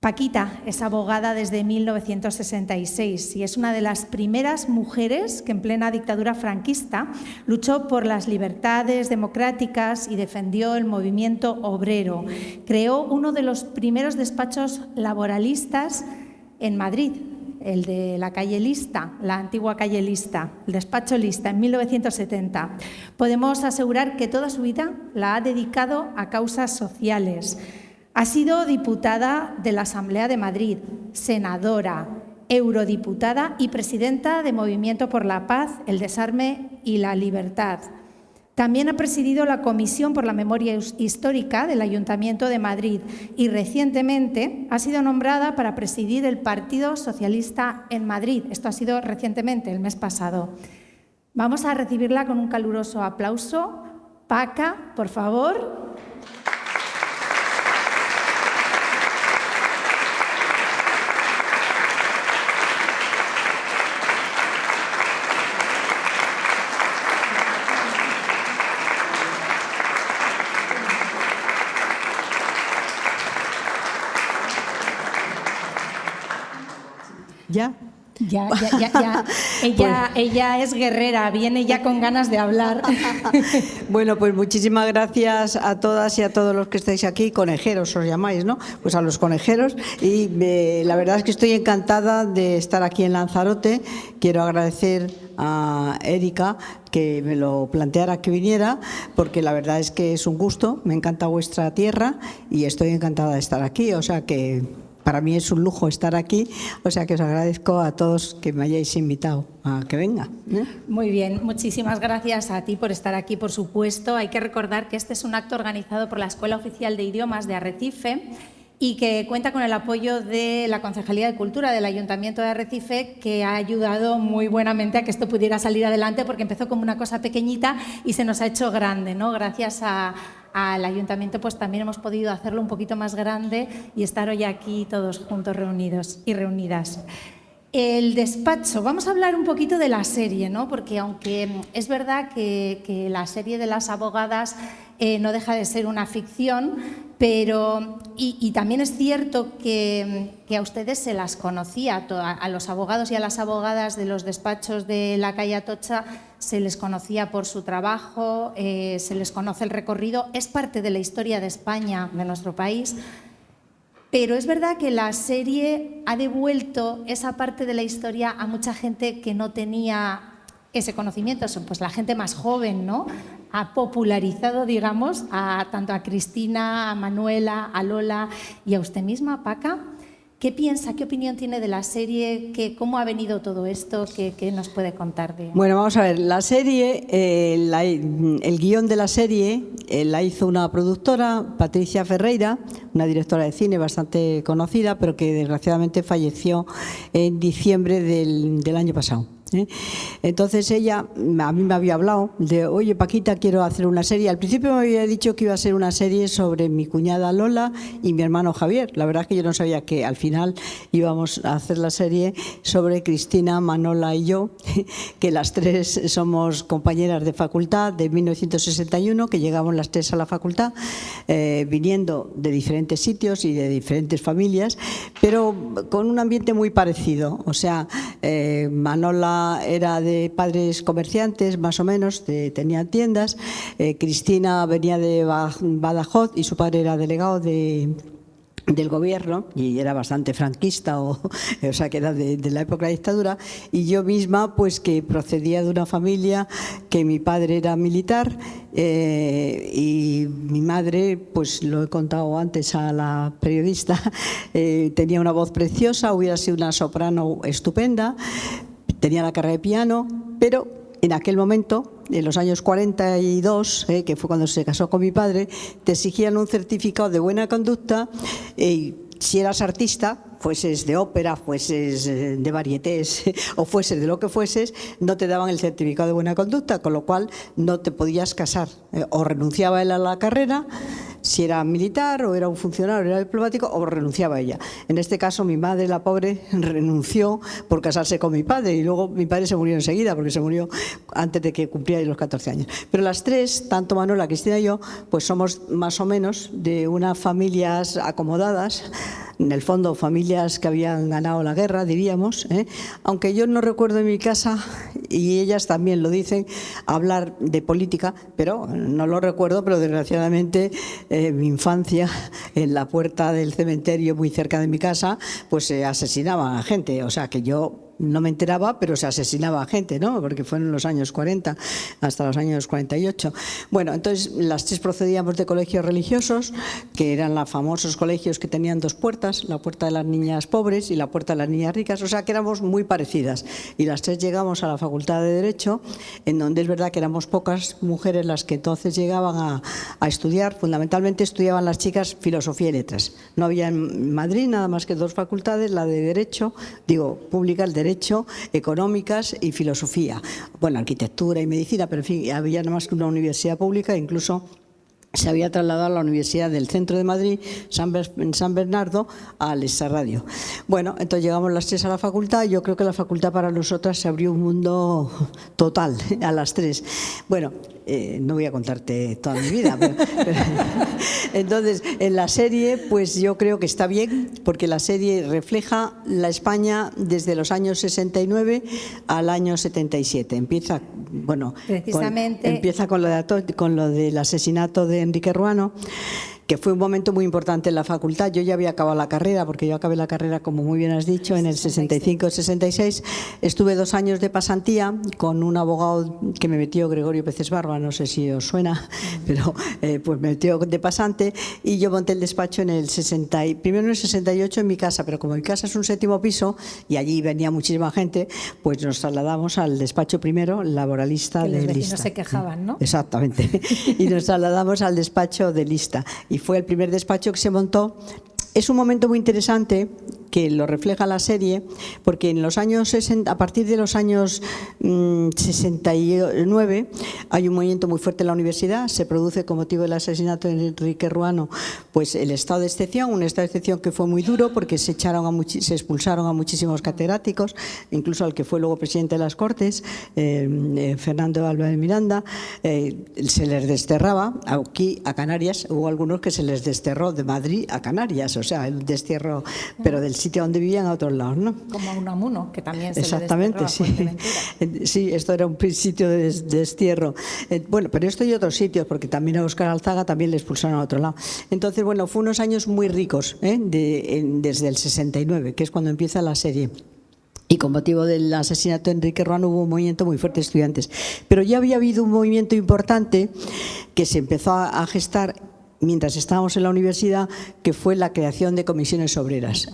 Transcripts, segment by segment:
Paquita es abogada desde 1966 y es una de las primeras mujeres que en plena dictadura franquista luchó por las libertades democráticas y defendió el movimiento obrero. Creó uno de los primeros despachos laboralistas en Madrid, el de la calle Lista, la antigua calle Lista, el despacho Lista, en 1970. Podemos asegurar que toda su vida la ha dedicado a causas sociales. Ha sido diputada de la Asamblea de Madrid, senadora, eurodiputada y presidenta de Movimiento por la Paz, el Desarme y la Libertad. También ha presidido la Comisión por la Memoria Histórica del Ayuntamiento de Madrid y recientemente ha sido nombrada para presidir el Partido Socialista en Madrid. Esto ha sido recientemente, el mes pasado. Vamos a recibirla con un caluroso aplauso. Paca, por favor. ¿Ya? Ya. Ella es guerrera, viene ya con ganas de hablar. Bueno, pues muchísimas gracias a todas y a todos los que estáis aquí, conejeros os llamáis, ¿no? Pues a los conejeros. Y la verdad es que estoy encantada de estar aquí en Lanzarote. Quiero agradecer a Erika que me lo planteara que viniera, porque la verdad es que es un gusto, me encanta vuestra tierra y estoy encantada de estar aquí, o sea que para mí es un lujo estar aquí, o sea que os agradezco a todos que me hayáis invitado a que venga. Muy bien, muchísimas gracias a ti por estar aquí, por supuesto. Hay que recordar que este es un acto organizado por la Escuela Oficial de Idiomas de Arrecife y que cuenta con el apoyo de la Concejalía de Cultura del Ayuntamiento de Arrecife, que ha ayudado muy buenamente a que esto pudiera salir adelante, porque empezó como una cosa pequeñita y se nos ha hecho grande, ¿no? Gracias al Ayuntamiento pues también hemos podido hacerlo un poquito más grande y estar hoy aquí todos juntos reunidos y reunidas. El despacho, vamos a hablar un poquito de la serie, ¿no? Porque aunque es verdad que la serie de las abogadas no deja de ser una ficción, pero y también es cierto que a ustedes se las conocía, a los abogados y a las abogadas de los despachos de la calle Atocha se les conocía por su trabajo, se les conoce el recorrido, es parte de la historia de España, de nuestro país. Pero es verdad que la serie ha devuelto esa parte de la historia a mucha gente que no tenía ese conocimiento, pues la gente más joven, ¿no? Ha popularizado, digamos, tanto a Cristina, a Manuela, a Lola y a usted misma, Paca. ¿Qué piensa, qué opinión tiene de la serie? ¿Cómo ha venido todo esto? ¿Qué nos puede contar? Bueno, vamos a ver, la serie, el guión de la serie la hizo una productora, Patricia Ferreira, una directora de cine bastante conocida, pero que desgraciadamente falleció en diciembre del año pasado. Entonces ella a mí me había hablado de, oye Paquita, quiero hacer una serie. Al principio me había dicho que iba a ser una serie sobre mi cuñada Lola y mi hermano Javier. La verdad es que yo no sabía que al final íbamos a hacer la serie sobre Cristina, Manola y yo, que las tres somos compañeras de facultad de 1961, que llegamos las tres a la facultad, viniendo de diferentes sitios y de diferentes familias, pero con un ambiente muy parecido. O sea, Manola era de padres comerciantes, más o menos, tenían tiendas. Cristina venía de Badajoz y su padre era delegado del gobierno y era bastante franquista, o sea que era de la época de la dictadura, y yo misma pues que procedía de una familia que mi padre era militar y mi madre, pues lo he contado antes a la periodista, tenía una voz preciosa, hubiera sido una soprano estupenda, tenía la carrera de piano, pero en aquel momento, en los años 42, que fue cuando se casó con mi padre, te exigían un certificado de buena conducta y si eras artista, fueses de ópera, fueses de varietés o fueses de lo que fueses, no te daban el certificado de buena conducta, con lo cual no te podías casar. O renunciaba él a la carrera, si era militar o era un funcionario, era diplomático, o renunciaba ella. En este caso, mi madre, la pobre, renunció por casarse con mi padre y luego mi padre se murió enseguida, porque se murió antes de que cumpliera los 14 años. Pero las tres, tanto Manuela, Cristina y yo, pues somos más o menos de unas familias acomodadas, en el fondo familias que habían ganado la guerra, diríamos, aunque yo no recuerdo en mi casa, y ellas también lo dicen, hablar de política, pero no lo recuerdo, pero desgraciadamente mi infancia, en la puerta del cementerio muy cerca de mi casa, pues se asesinaban a gente, o sea que yo no me enteraba, pero se asesinaba a gente, ¿no? Porque fueron en los años 40 hasta los años 48. Bueno, entonces las tres procedíamos de colegios religiosos, que eran los famosos colegios que tenían dos puertas, la puerta de las niñas pobres y la puerta de las niñas ricas, o sea que éramos muy parecidas. Y las tres llegamos a la Facultad de Derecho, en donde es verdad que éramos pocas mujeres las que entonces llegaban a estudiar. Fundamentalmente estudiaban las chicas filosofía y letras. No había en Madrid nada más que dos facultades, la de Derecho, pública, el Derecho, Económicas y Filosofía. Bueno, Arquitectura y Medicina, pero en fin, había nada más que una universidad pública, incluso se había trasladado a la Universidad del Centro de Madrid, en San Bernardo, al Extrarradio. Bueno, entonces llegamos las tres a la facultad. Yo creo que la facultad para nosotras se abrió un mundo total a las tres. Bueno, no voy a contarte toda mi vida, pero entonces en la serie pues yo creo que está bien, porque la serie refleja la España desde los años 69 al año 77. Empieza, bueno, empieza con lo del asesinato de Enrique Ruano, que fue un momento muy importante en la facultad. Yo ya había acabado la carrera, porque yo acabé la carrera, como muy bien has dicho, en el 65-66. Estuve 2 años de pasantía con un abogado que me metió, Gregorio Peces Barba, no sé si os suena, pero pues me metió de pasante, y yo monté el despacho en el primero en el 68 en mi casa, pero como mi casa es un 7º piso y allí venía muchísima gente, pues nos trasladamos al despacho primero, laboralista de Lista. Los vecinos se quejaban, ¿no? Exactamente. Y nos trasladamos al despacho de Lista. Y fue el primer despacho que se montó. Es un momento muy interesante que lo refleja la serie, porque en los años 60, a partir de los años 69 hay un movimiento muy fuerte en la universidad. Se produce, con motivo del asesinato de Enrique Ruano, pues el estado de excepción, un estado de excepción que fue muy duro, porque se expulsaron a muchísimos catedráticos, incluso al que fue luego presidente de las Cortes, Fernando Álvarez Miranda. Se les desterraba. Aquí a Canarias hubo algunos que se les desterró de Madrid a Canarias, o sea, el destierro, pero del sitio donde vivían a otros lados, ¿no? Como a Unamuno, que también se exactamente, le desterró a sí. Sí, esto era un sitio de destierro. Bueno, pero esto y otros sitios, porque también a Óscar Alzaga también le expulsaron a otro lado. Entonces, bueno, fue unos años muy ricos, desde el 69, que es cuando empieza la serie. Y con motivo del asesinato de Enrique Ruano hubo un movimiento muy fuerte de estudiantes. Pero ya había habido un movimiento importante que se empezó a gestar mientras estábamos en la universidad, que fue la creación de comisiones obreras,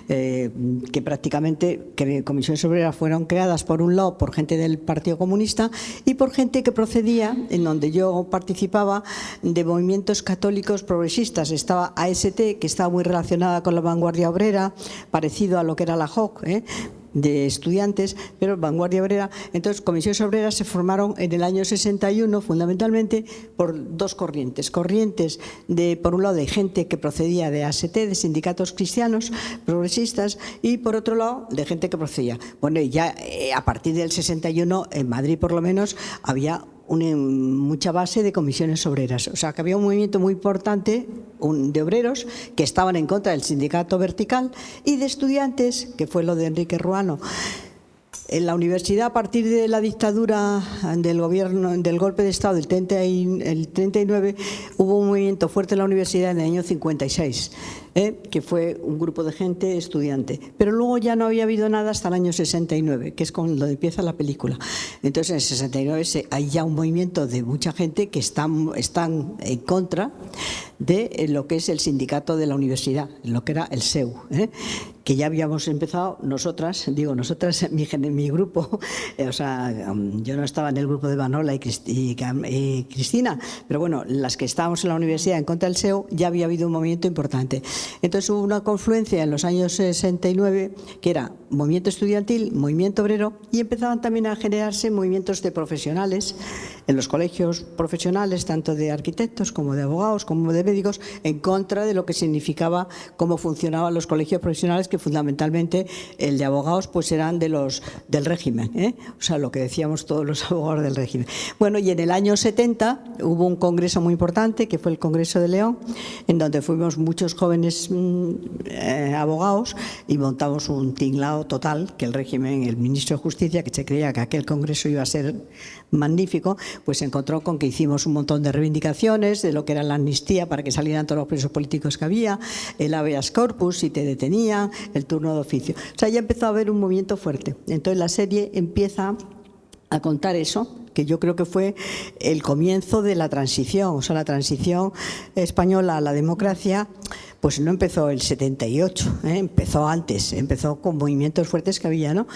que prácticamente comisiones obreras fueron creadas, por un lado, por gente del Partido Comunista y por gente que procedía, en donde yo participaba, de movimientos católicos progresistas. Estaba AST, que estaba muy relacionada con la vanguardia obrera, parecido a lo que era la JOC, de estudiantes, pero vanguardia obrera. Entonces, comisiones obreras se formaron en el año 61 fundamentalmente por dos corrientes. Corrientes por un lado, de gente que procedía de AST, de sindicatos cristianos progresistas, y por otro lado, de gente que procedía. Bueno, y ya a partir del 61, en Madrid por lo menos, había mucha base de comisiones obreras. O sea, que había un movimiento muy importante de obreros que estaban en contra del sindicato vertical, y de estudiantes, que fue lo de Enrique Ruano. En la universidad, a partir de la dictadura del golpe de Estado del 39, hubo un movimiento fuerte en la universidad en el año 56, que fue un grupo de gente estudiante. Pero luego ya no había habido nada hasta el año 69, que es cuando empieza la película. Entonces, en el 69 hay ya un movimiento de mucha gente que están en contra de lo que es el sindicato de la universidad, lo que era el SEU, que ya habíamos empezado nosotras, mi grupo, o sea, yo no estaba en el grupo de Vanola y Cristina, pero bueno, las que estábamos en la universidad en contra del SEU, ya había habido un movimiento importante. Entonces hubo una confluencia en los años 69, que era movimiento estudiantil, movimiento obrero, y empezaban también a generarse movimientos de profesionales en los colegios profesionales, tanto de arquitectos como de abogados, como de médicos, en contra de lo que significaba cómo funcionaban los colegios profesionales, que fundamentalmente el de abogados pues eran del régimen, o sea, lo que decíamos todos los abogados del régimen. Bueno, y en el año 70 hubo un congreso muy importante, que fue el Congreso de León, en donde fuimos muchos jóvenes abogados y montamos un tinglao total, que el régimen, el ministro de Justicia, que se creía que aquel congreso iba a ser magnífico, pues se encontró con que hicimos un montón de reivindicaciones de lo que era la amnistía para que salieran todos los presos políticos que había, el habeas corpus si te detenían, el turno de oficio. O sea, ya empezó a haber un movimiento fuerte. Entonces la serie empieza a contar eso, que yo creo que fue el comienzo de la transición, o sea, la transición española a la democracia, pues no empezó el 78, empezó antes, empezó con movimientos fuertes que había, ¿no?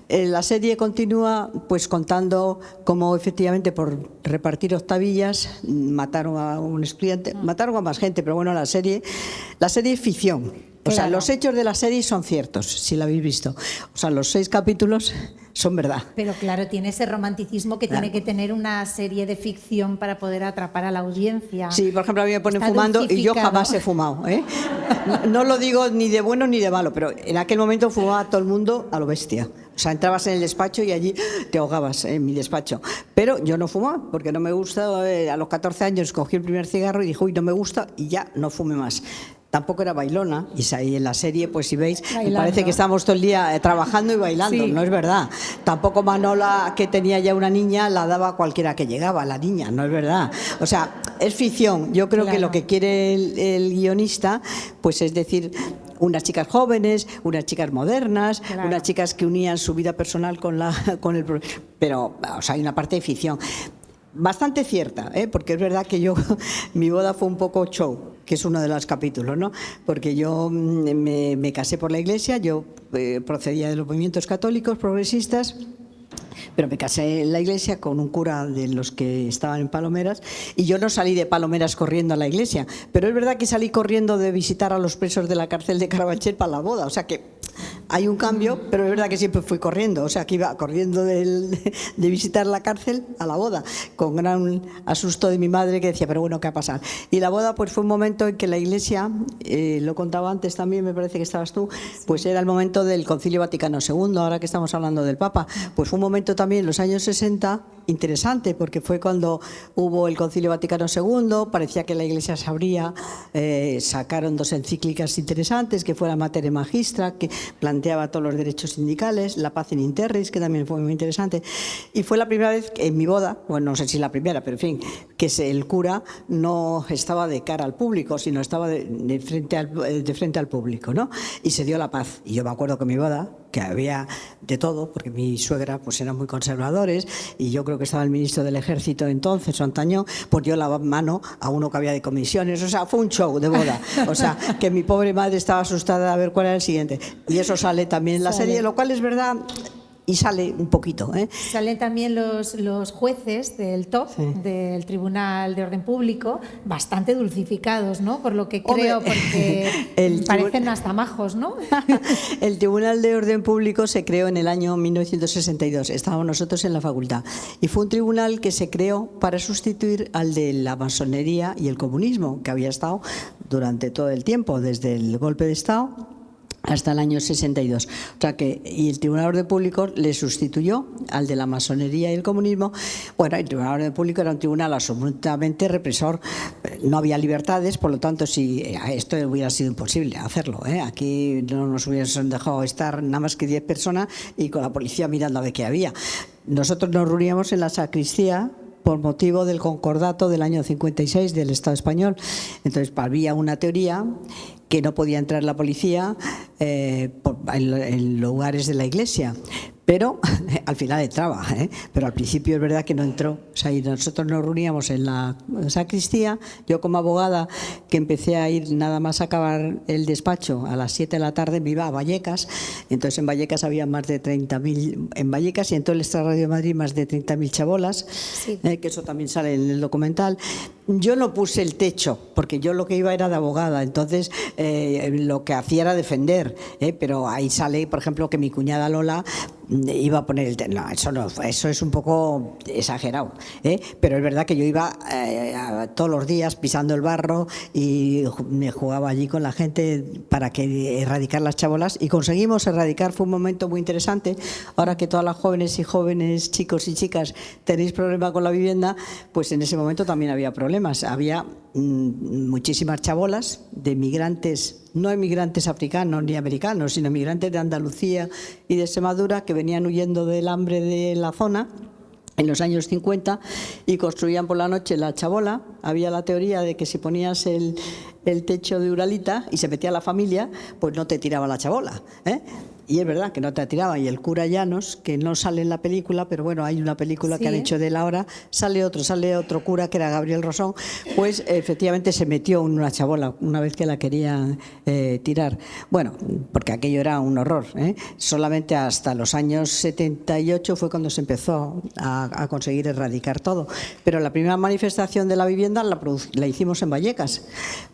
La serie continúa pues contando cómo efectivamente por repartir octavillas mataron a un estudiante, mataron a más gente, pero bueno, la serie es ficción. O sea, los hechos de la serie son ciertos, si la habéis visto. O sea, los 6 capítulos son verdad. Pero claro, tiene ese romanticismo que tiene que tener una serie de ficción para poder atrapar a la audiencia. Sí, por ejemplo, a mí me ponen fumando y yo jamás he fumado, ¿eh? No lo digo ni de bueno ni de malo, pero en aquel momento fumaba todo el mundo a lo bestia. O sea, entrabas en el despacho y allí te ahogabas en mi despacho. Pero yo no fumaba porque no me gusta. A los 14 años cogí el primer cigarro y dije, uy, no me gusta, y ya no fumé más. Tampoco era bailona, y ahí en la serie, pues si veis, parece que estamos todo el día trabajando y bailando, sí. No es verdad. Tampoco Manola, que tenía ya una niña, la daba a cualquiera que llegaba, la niña, no es verdad. O sea, es ficción. Yo creo que lo que quiere el guionista, pues es decir, unas chicas jóvenes, unas chicas modernas, unas chicas que unían su vida personal con el... Pero, o sea, hay una parte de ficción. Bastante cierta, porque es verdad que mi boda fue un poco show, que es uno de los capítulos, ¿no? Porque yo me casé por la iglesia, yo procedía de los movimientos católicos progresistas, pero me casé en la iglesia con un cura de los que estaban en Palomeras, y yo no salí de Palomeras corriendo a la iglesia, pero es verdad que salí corriendo de visitar a los presos de la cárcel de Carabanchel para la boda, o sea que hay un cambio, pero es verdad que siempre fui corriendo, o sea que iba corriendo de visitar la cárcel a la boda, con gran asusto de mi madre que decía, pero bueno, ¿qué va a pasar? Y la boda pues fue un momento en que la iglesia, lo contaba antes también, me parece que estabas tú, pues era el momento del Concilio Vaticano II, ahora que estamos hablando del Papa, pues fue un momento también en los años 60 interesante, porque fue cuando hubo el Concilio Vaticano II, parecía que la iglesia se abría, sacaron 2 encíclicas interesantes, que fue la Mater Magistra, que planteaba todos los derechos sindicales, la Paz in Interris, que también fue muy interesante, y fue la primera vez en mi boda, bueno, no sé si la primera, pero en fin, que el cura no estaba de cara al público, sino estaba de frente al público, ¿no? Y se dio la paz. Y yo me acuerdo que en mi boda, que había de todo, porque mi suegra pues eran muy conservadores, y yo creo que estaba el ministro del Ejército entonces, Antaño, pues dio la mano a uno que había de comisiones, o sea, fue un show de boda, o sea, que mi pobre madre estaba asustada a ver cuál era el siguiente, y eso sale también en la serie, lo cual es verdad. Y sale un poquito. Salen también los jueces del TOP, del Tribunal de Orden Público, bastante dulcificados, ¿no? Por lo que creo, porque parecen hasta majos, ¿no? El Tribunal de Orden Público se creó en el año 1962. Estábamos nosotros en la facultad. Y fue un tribunal que se creó para sustituir al de la masonería y el comunismo, que había estado durante todo el tiempo, desde el golpe de Estado hasta el año 62. O sea que, y el Tribunal de Orden Público le sustituyó al de la masonería y el comunismo. Bueno, el Tribunal de Orden Público era un tribunal absolutamente represor. No había libertades, por lo tanto, si esto hubiera sido imposible hacerlo. Aquí no nos hubiesen dejado estar nada más que 10 personas y con la policía mirando a ver qué había. Nosotros nos reuníamos en la sacristía por motivo del concordato del año 56 del Estado español. Entonces, había una teoría que no podía entrar la policía en lugares de la iglesia, pero al final entraba, pero al principio es verdad que no entró. O sea, y nosotros nos reuníamos en la sacristía, yo como abogada, que empecé a ir nada más acabar el despacho a las 7 de la tarde, me iba a Vallecas, entonces en Vallecas había más de 30.000, en Vallecas y en todo el extrarradio de Madrid más de 30.000 chabolas, sí. Que eso también sale en el documental. Yo no puse el techo, porque yo lo que iba era de abogada, entonces lo que hacía era defender, pero ahí sale, por ejemplo, que mi cuñada Lola iba a poner no, eso no, eso es un poco exagerado, pero es verdad que yo iba todos los días pisando el barro y me jugaba allí con la gente para que erradicar las chabolas, y conseguimos erradicar. Fue un momento muy interesante. Ahora que todas las jóvenes y jóvenes, chicos y chicas, tenéis problema con la vivienda, pues en ese momento también había problemas. Había muchísimas chabolas de migrantes, no emigrantes africanos ni americanos, sino migrantes de Andalucía y de Extremadura, que venían huyendo del hambre de la zona en los años 50 y construían por la noche la chabola. Había la teoría de que si ponías el techo de Uralita y se metía la familia, pues no te tiraba la chabola, Y es verdad que no te tiraban. Y el cura Llanos, que no sale en la película, pero bueno, hay una película que han hecho de él ahora, sale otro cura, que era Gabriel Rosón, pues efectivamente se metió en una chabola una vez que la quería tirar. Bueno, porque aquello era un horror, Solamente hasta los años 78 fue cuando se empezó a conseguir erradicar todo. Pero la primera manifestación de la vivienda la hicimos en Vallecas,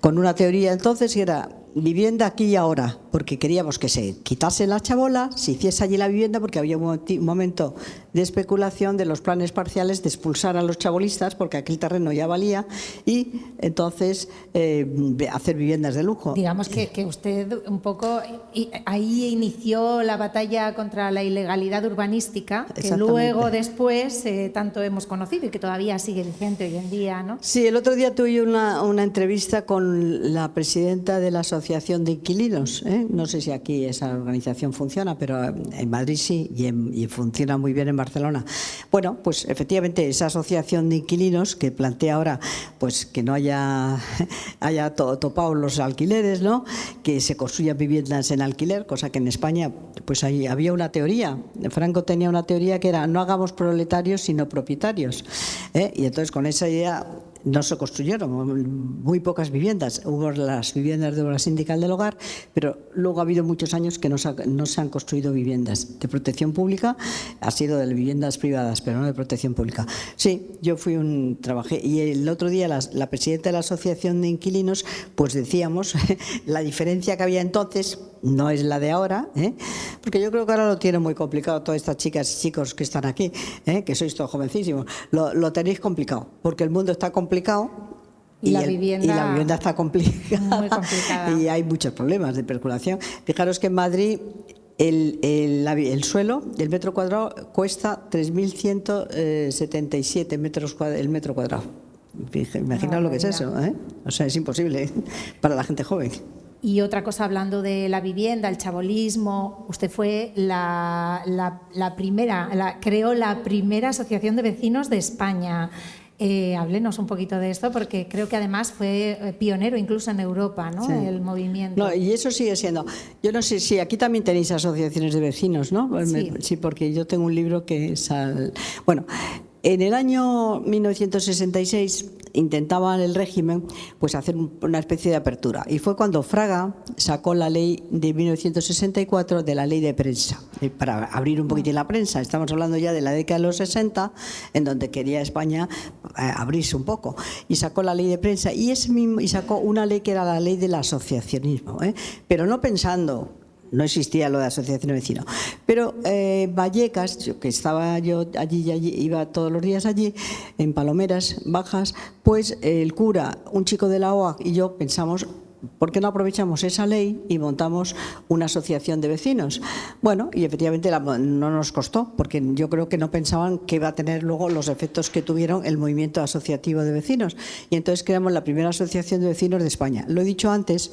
con una teoría entonces que era vivienda aquí y ahora, porque queríamos que se quitase la chabola, se hiciese allí la vivienda, porque había un momento de especulación de los planes parciales de expulsar a los chabolistas, porque aquel terreno ya valía, y entonces hacer viviendas de lujo. Digamos que usted un poco ahí inició la batalla contra la ilegalidad urbanística, que luego después tanto hemos conocido y que todavía sigue vigente hoy en día, ¿no? Sí, el otro día tuve una entrevista con la presidenta de la Asociación de Inquilinos. No sé si aquí esa organización funciona, pero en Madrid sí, y funciona muy bien en Barcelona. Bueno, pues efectivamente esa asociación de inquilinos que plantea ahora pues que no haya topado los alquileres, ¿no? Que se construyan viviendas en alquiler, cosa que en España pues ahí había una teoría. Franco tenía una teoría que era: no hagamos proletarios sino propietarios, y entonces con esa idea no se construyeron muy pocas viviendas. Hubo las viviendas de obra sindical del hogar, pero luego ha habido muchos años que no se han construido viviendas de protección pública. Ha sido de viviendas privadas, pero no de protección pública. Sí, yo trabajé, y el otro día la presidenta de la Asociación de Inquilinos, pues decíamos la diferencia que había entonces no es la de ahora, porque yo creo que ahora lo tienen muy complicado todas estas chicas y chicos que están aquí, que sois todos jovencísimos. Lo tenéis complicado, porque el mundo está complicado. Y la vivienda está complicada, muy complicada. Y hay muchos problemas de especulación. Fijaros que en Madrid el suelo del metro cuadrado cuesta 3.177 metros el metro cuadrado. Imaginaos lo que es eso, O sea, es imposible para la gente joven. Y otra cosa, hablando de la vivienda, el chabolismo, usted fue creó la primera asociación de vecinos de España. Háblenos un poquito de esto, porque creo que además fue pionero incluso en Europa, ¿no? Sí. El movimiento. No, y eso sigue siendo. Yo no sé si aquí también tenéis asociaciones de vecinos, ¿no? Sí, sí, porque yo tengo un libro que es bueno. En el año 1966 intentaban el régimen pues hacer una especie de apertura, y fue cuando Fraga sacó la ley de 1964 de la ley de prensa, para abrir un poquitín la prensa. Estamos hablando ya de la década de los 60, en donde quería España abrirse un poco, y sacó la ley de prensa y sacó una ley que era la ley del asociacionismo, pero no pensando. No existía lo de asociación de vecinos. Pero Vallecas, que estaba yo allí, iba todos los días allí, en Palomeras Bajas, pues el cura, un chico de la OAC y yo pensamos: ¿por qué no aprovechamos esa ley y montamos una asociación de vecinos? Bueno, y efectivamente no nos costó, porque yo creo que no pensaban que iba a tener luego los efectos que tuvieron el movimiento asociativo de vecinos. Y entonces creamos la primera asociación de vecinos de España. Lo he dicho antes,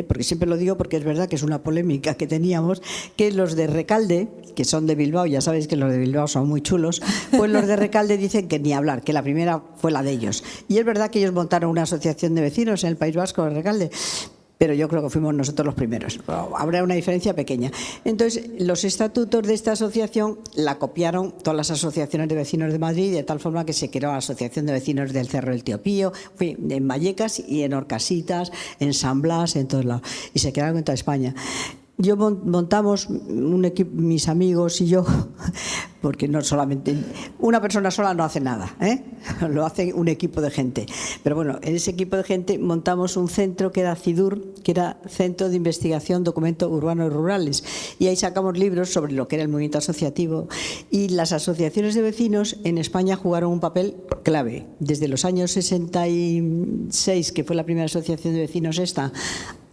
porque siempre lo digo, porque es verdad que es una polémica que teníamos, que los de Recalde, que son de Bilbao, ya sabéis que los de Bilbao son muy chulos, pues los de Recalde dicen que ni hablar, que la primera fue la de ellos. Y es verdad que ellos montaron una asociación de vecinos en el País Vasco, de Recalde, pero yo creo que fuimos nosotros los primeros. Habrá una diferencia pequeña. Entonces, los estatutos de esta asociación la copiaron todas las asociaciones de vecinos de Madrid, de tal forma que se creó la Asociación de Vecinos del Cerro del Tío Pío, en Vallecas y en Orcasitas, en San Blas, en todos lados. Y se crearon en toda España. Yo montamos un equipo, mis amigos y yo, porque no solamente una persona sola no hace nada, lo hace un equipo de gente. Pero bueno, en ese equipo de gente montamos un centro que era CIDUR, que era Centro de Investigación Documentos Urbanos y Rurales, y ahí sacamos libros sobre lo que era el movimiento asociativo, y las asociaciones de vecinos en España jugaron un papel clave. Desde los años 66, que fue la primera asociación de vecinos esta,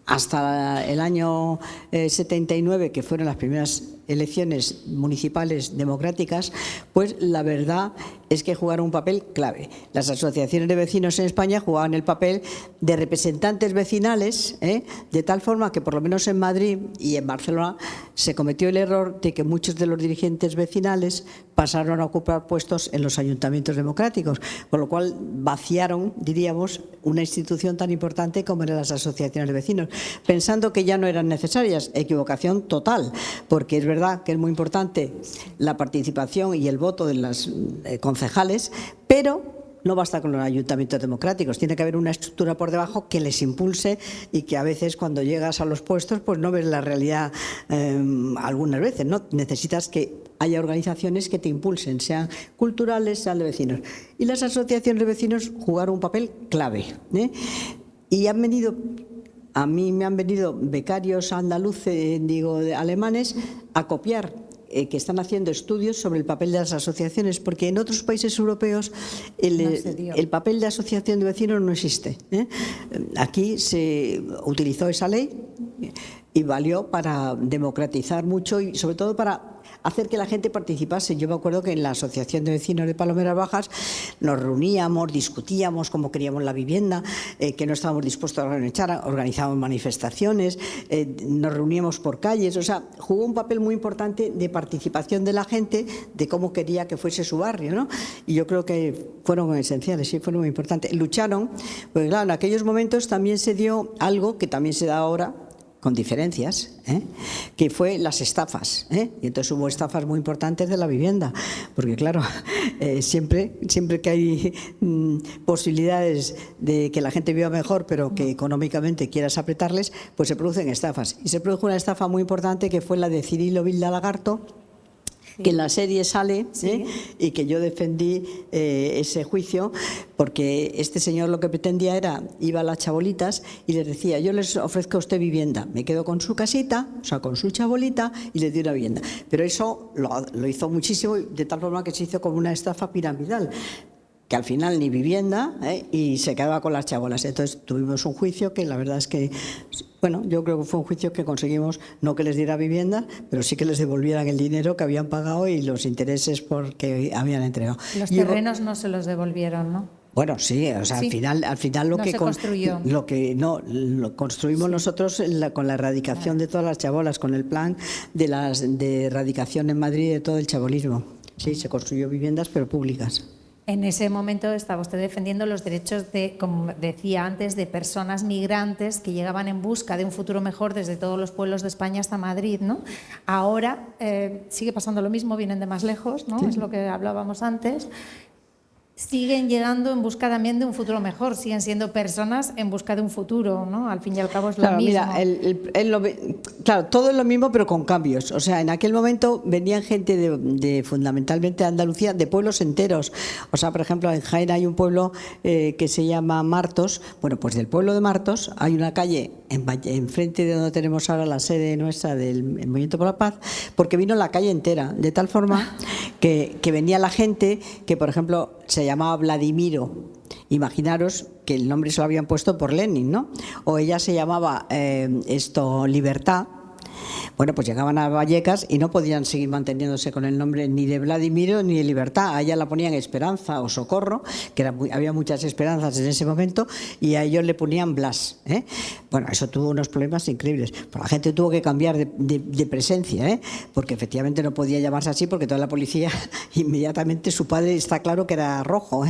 hasta el año 79, que fueron las primeras elecciones municipales democráticas, pues la verdad es que jugaron un papel clave. Las asociaciones de vecinos en España jugaban el papel de representantes vecinales, de tal forma que por lo menos en Madrid y en Barcelona se cometió el error de que muchos de los dirigentes vecinales pasaron a ocupar puestos en los ayuntamientos democráticos, con lo cual vaciaron, diríamos, una institución tan importante como eran las asociaciones de vecinos, pensando que ya no eran necesarias. Equivocación total, porque es verdad que es muy importante la participación y el voto de las concejales, pero no basta con los ayuntamientos democráticos, tiene que haber una estructura por debajo que les impulse, y que a veces cuando llegas a los puestos pues no ves la realidad algunas veces, ¿no? Necesitas que haya organizaciones que te impulsen, sean culturales, sean de vecinos. Y las asociaciones de vecinos jugaron un papel clave, y a mí me han venido becarios andaluces, alemanes, a copiar, que están haciendo estudios sobre el papel de las asociaciones, porque en otros países europeos el papel de asociación de vecinos no existe. Aquí se utilizó esa ley y valió para democratizar mucho y sobre todo para hacer que la gente participase. Yo me acuerdo que en la Asociación de Vecinos de Palomeras Bajas nos reuníamos, discutíamos cómo queríamos la vivienda, que no estábamos dispuestos a organizar, organizábamos manifestaciones, nos reuníamos por calles, o sea, jugó un papel muy importante de participación de la gente, de cómo quería que fuese su barrio, ¿no? Y yo creo que fueron esenciales, sí, fueron muy importantes. Lucharon, pues claro, en aquellos momentos también se dio algo que también se da ahora, con diferencias, que fue las estafas, y entonces hubo estafas muy importantes de la vivienda, porque claro, siempre que hay posibilidades de que la gente viva mejor, pero que económicamente quieras apretarles, pues se producen estafas. Y se produjo una estafa muy importante que fue la de Cirilo Vilda Lagarto, que en la serie sale, y que yo defendí ese juicio, porque este señor lo que pretendía era, iba a las chabolitas y les decía: yo les ofrezco a usted vivienda, me quedo con su casita, o sea, con su chabolita, y les doy una vivienda. Pero eso lo hizo muchísimo, de tal forma que se hizo como una estafa piramidal, que al final ni vivienda, y se quedaba con las chabolas. Entonces tuvimos un juicio que la verdad es que, bueno, yo creo que fue un juicio que conseguimos, no que les diera vivienda, pero sí que les devolvieran el dinero que habían pagado y los intereses porque habían entregado. Los terrenos no se los devolvieron, ¿no? Bueno, sí, o sea, sí. al final lo construimos nosotros con la erradicación de todas las chabolas, con el plan de erradicación en Madrid de todo el chabolismo. Sí, se construyó viviendas, pero públicas. En ese momento estaba usted defendiendo los derechos de, como decía antes, de personas migrantes que llegaban en busca de un futuro mejor desde todos los pueblos de España hasta Madrid, ¿no? Ahora sigue pasando lo mismo, vienen de más lejos, ¿no? Sí. Es lo que hablábamos antes. Siguen llegando en busca también de un futuro mejor, siguen siendo personas en busca de un futuro, ¿no? Al fin y al cabo es lo mismo. Mira, claro, todo es lo mismo, pero con cambios. O sea, en aquel momento venían gente fundamentalmente de Andalucía, de pueblos enteros. O sea, por ejemplo, en Jaén hay un pueblo que se llama Martos. Bueno, pues del pueblo de Martos hay una calle enfrente de donde tenemos ahora la sede nuestra del Movimiento por la Paz, porque vino la calle entera, de tal forma que venía la gente que, por ejemplo, se llamaba Vladimiro. Imaginaros que el nombre se lo habían puesto por Lenin, ¿no? O ella se llamaba Libertad. Bueno, pues llegaban a Vallecas y no podían seguir manteniéndose con el nombre ni de Vladimiro ni de Libertad. A ella la ponían Esperanza o Socorro, que había muchas esperanzas en ese momento, y a ellos le ponían Blas. Bueno, eso tuvo unos problemas increíbles. Pues la gente tuvo que cambiar de presencia, porque efectivamente no podía llamarse así, porque toda la policía inmediatamente, su padre está claro que era rojo,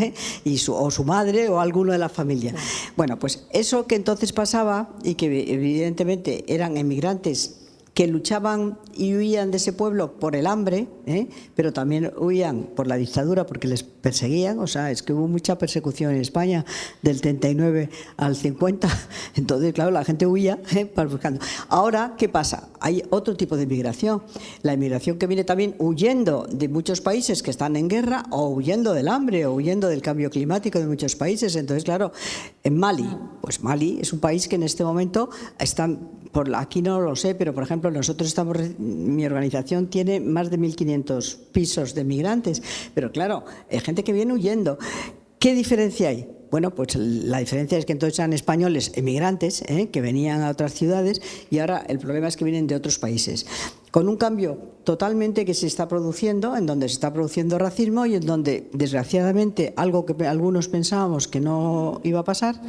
o su madre o alguno de la familia. Bueno, pues eso que entonces pasaba y que evidentemente eran emigrantes que luchaban y huían de ese pueblo por el hambre, pero también huían por la dictadura porque les perseguían. O sea, es que hubo mucha persecución en España del 39 al 50. Entonces, claro, la gente huía para buscando. Ahora, ¿qué pasa? Hay otro tipo de inmigración. La inmigración que viene también huyendo de muchos países que están en guerra, o huyendo del hambre, o huyendo del cambio climático de muchos países. Entonces, claro, en Mali, pues Mali es un país que en este momento están, aquí no lo sé, pero por ejemplo nosotros mi organización tiene más de 1.500 pisos de migrantes, pero claro, hay gente que viene huyendo. ¿Qué diferencia hay? Bueno, pues la diferencia es que entonces eran españoles emigrantes que venían a otras ciudades, y ahora el problema es que vienen de otros países. Con un cambio totalmente que se está produciendo, en donde se está produciendo racismo y en donde, desgraciadamente, algo que algunos pensábamos que no iba a pasar,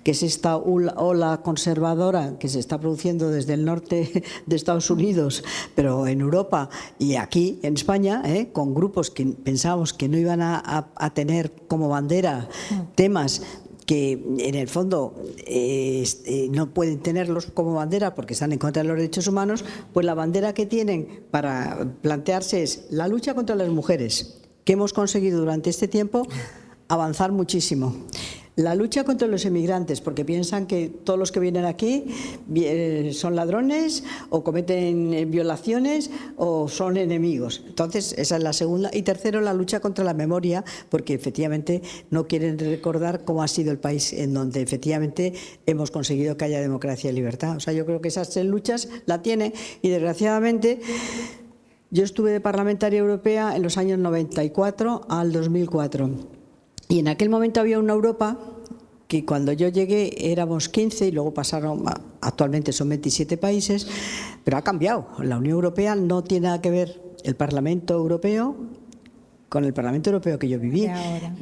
que es esta ola conservadora que se está produciendo desde el norte de Estados Unidos, pero en Europa y aquí en España, con grupos que pensábamos que no iban a tener como bandera temas que en el fondo no pueden tenerlos como bandera porque están en contra de los derechos humanos, pues la bandera que tienen para plantearse es la lucha contra las mujeres, que hemos conseguido durante este tiempo avanzar muchísimo. La lucha contra los emigrantes, porque piensan que todos los que vienen aquí son ladrones o cometen violaciones o son enemigos. Entonces, esa es la segunda. Y tercero, la lucha contra la memoria, porque efectivamente no quieren recordar cómo ha sido el país en donde efectivamente hemos conseguido que haya democracia y libertad. O sea, yo creo que esas tres luchas la tiene, y desgraciadamente yo estuve de parlamentaria europea en los años 94 al 2004. Y en aquel momento había una Europa que cuando yo llegué éramos 15 y luego pasaron, actualmente son 27 países, pero ha cambiado. La Unión Europea no tiene nada que ver el Parlamento Europeo con el Parlamento Europeo que yo viví.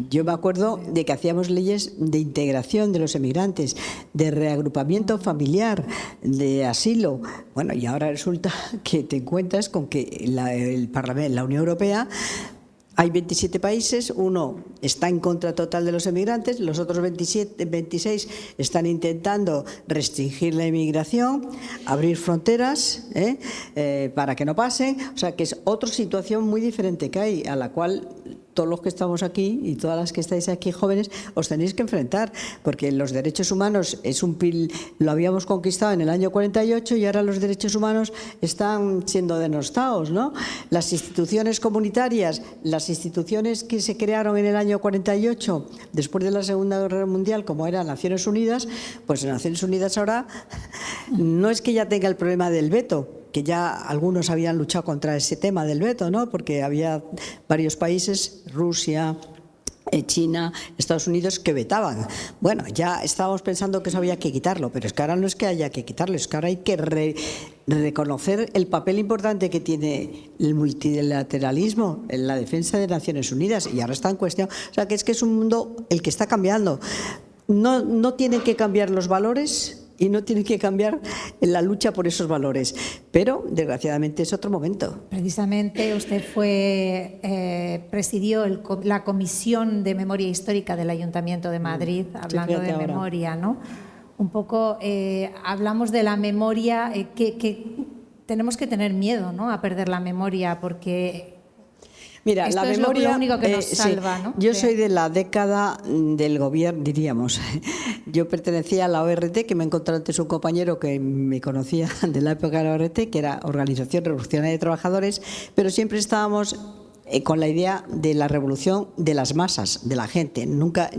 Yo me acuerdo de que hacíamos leyes de integración de los emigrantes, de reagrupamiento familiar, de asilo. Bueno, y ahora resulta que te encuentras con que la Unión Europea, hay 27 países, uno está en contra total de los emigrantes, los otros 26 están intentando restringir la inmigración, abrir fronteras para que no pasen. O sea, que es otra situación muy diferente que hay, a la cual todos los que estamos aquí y todas las que estáis aquí jóvenes os tenéis que enfrentar, porque los derechos humanos lo habíamos conquistado en el año 48 y ahora los derechos humanos están siendo denostados, ¿no? Las instituciones comunitarias, las instituciones que se crearon en el año 48 después de la Segunda Guerra Mundial, como era Naciones Unidas, pues en Naciones Unidas ahora no es que ya tenga el problema del veto, que ya algunos habían luchado contra ese tema del veto, ¿no? Porque había varios países, Rusia, China, Estados Unidos, que vetaban. Bueno, ya estábamos pensando que eso había que quitarlo, pero es que ahora no es que haya que quitarlo, es que ahora hay que reconocer el papel importante que tiene el multilateralismo en la defensa de Naciones Unidas, y ahora está en cuestión. O sea, que es un mundo el que está cambiando. No tienen que cambiar los valores y no tiene que cambiar la lucha por esos valores, pero desgraciadamente es otro momento. Precisamente usted presidió la Comisión de Memoria Histórica del Ayuntamiento de Madrid, hablando de memoria, ¿no? Un poco hablamos de la memoria, que tenemos que tener miedo, ¿no?, a perder la memoria, porque mira, esto la es memoria, lo único que nos salva, sí. ¿no? Yo soy de la década del gobierno, diríamos. Yo pertenecía a la ORT, que me encontró antes un compañero que me conocía de la época de la ORT, que era Organización Revolucionaria de Trabajadores, pero siempre estábamos con la idea de la revolución de las masas, de la gente.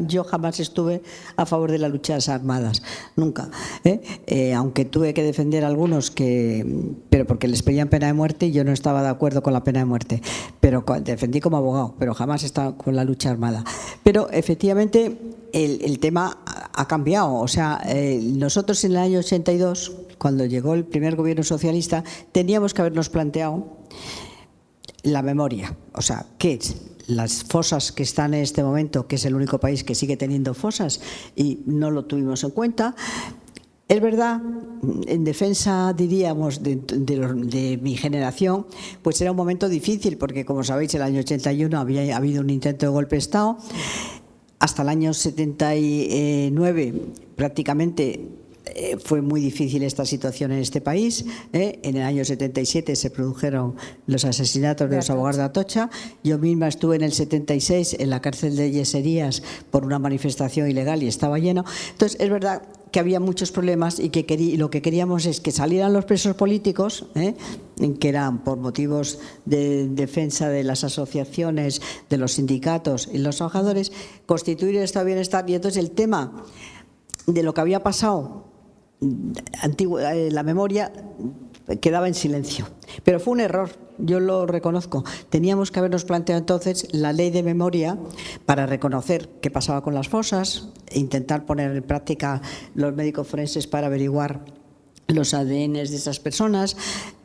Yo jamás estuve a favor de las luchas armadas, nunca. Aunque tuve que defender a algunos pero porque les pedían pena de muerte y yo no estaba de acuerdo con la pena de muerte. Pero defendí como abogado, pero jamás estaba con la lucha armada. Pero efectivamente el tema ha cambiado. O sea, nosotros en el año 82, cuando llegó el primer gobierno socialista, teníamos que habernos planteado la memoria, o sea, ¿qué es? Las fosas que están en este momento, que es el único país que sigue teniendo fosas, y no lo tuvimos en cuenta. Es verdad, en defensa, diríamos, de mi generación, pues era un momento difícil, porque como sabéis, el año 81 había habido un intento de golpe de Estado. Hasta el año 79 prácticamente fue muy difícil esta situación en este país. En el año 77 se produjeron los asesinatos de los abogados de Atocha. Yo misma estuve en el 76 en la cárcel de Yeserías por una manifestación ilegal y estaba lleno. Entonces, es verdad que había muchos problemas y que lo que queríamos es que salieran los presos políticos, que eran por motivos de defensa de las asociaciones, de los sindicatos y los trabajadores, constituir el estado de bienestar. Y entonces el tema de lo que había pasado, la memoria, quedaba en silencio. Pero fue un error, yo lo reconozco. Teníamos que habernos planteado entonces la ley de memoria para reconocer qué pasaba con las fosas e intentar poner en práctica los médicos forenses para averiguar los ADNs de esas personas,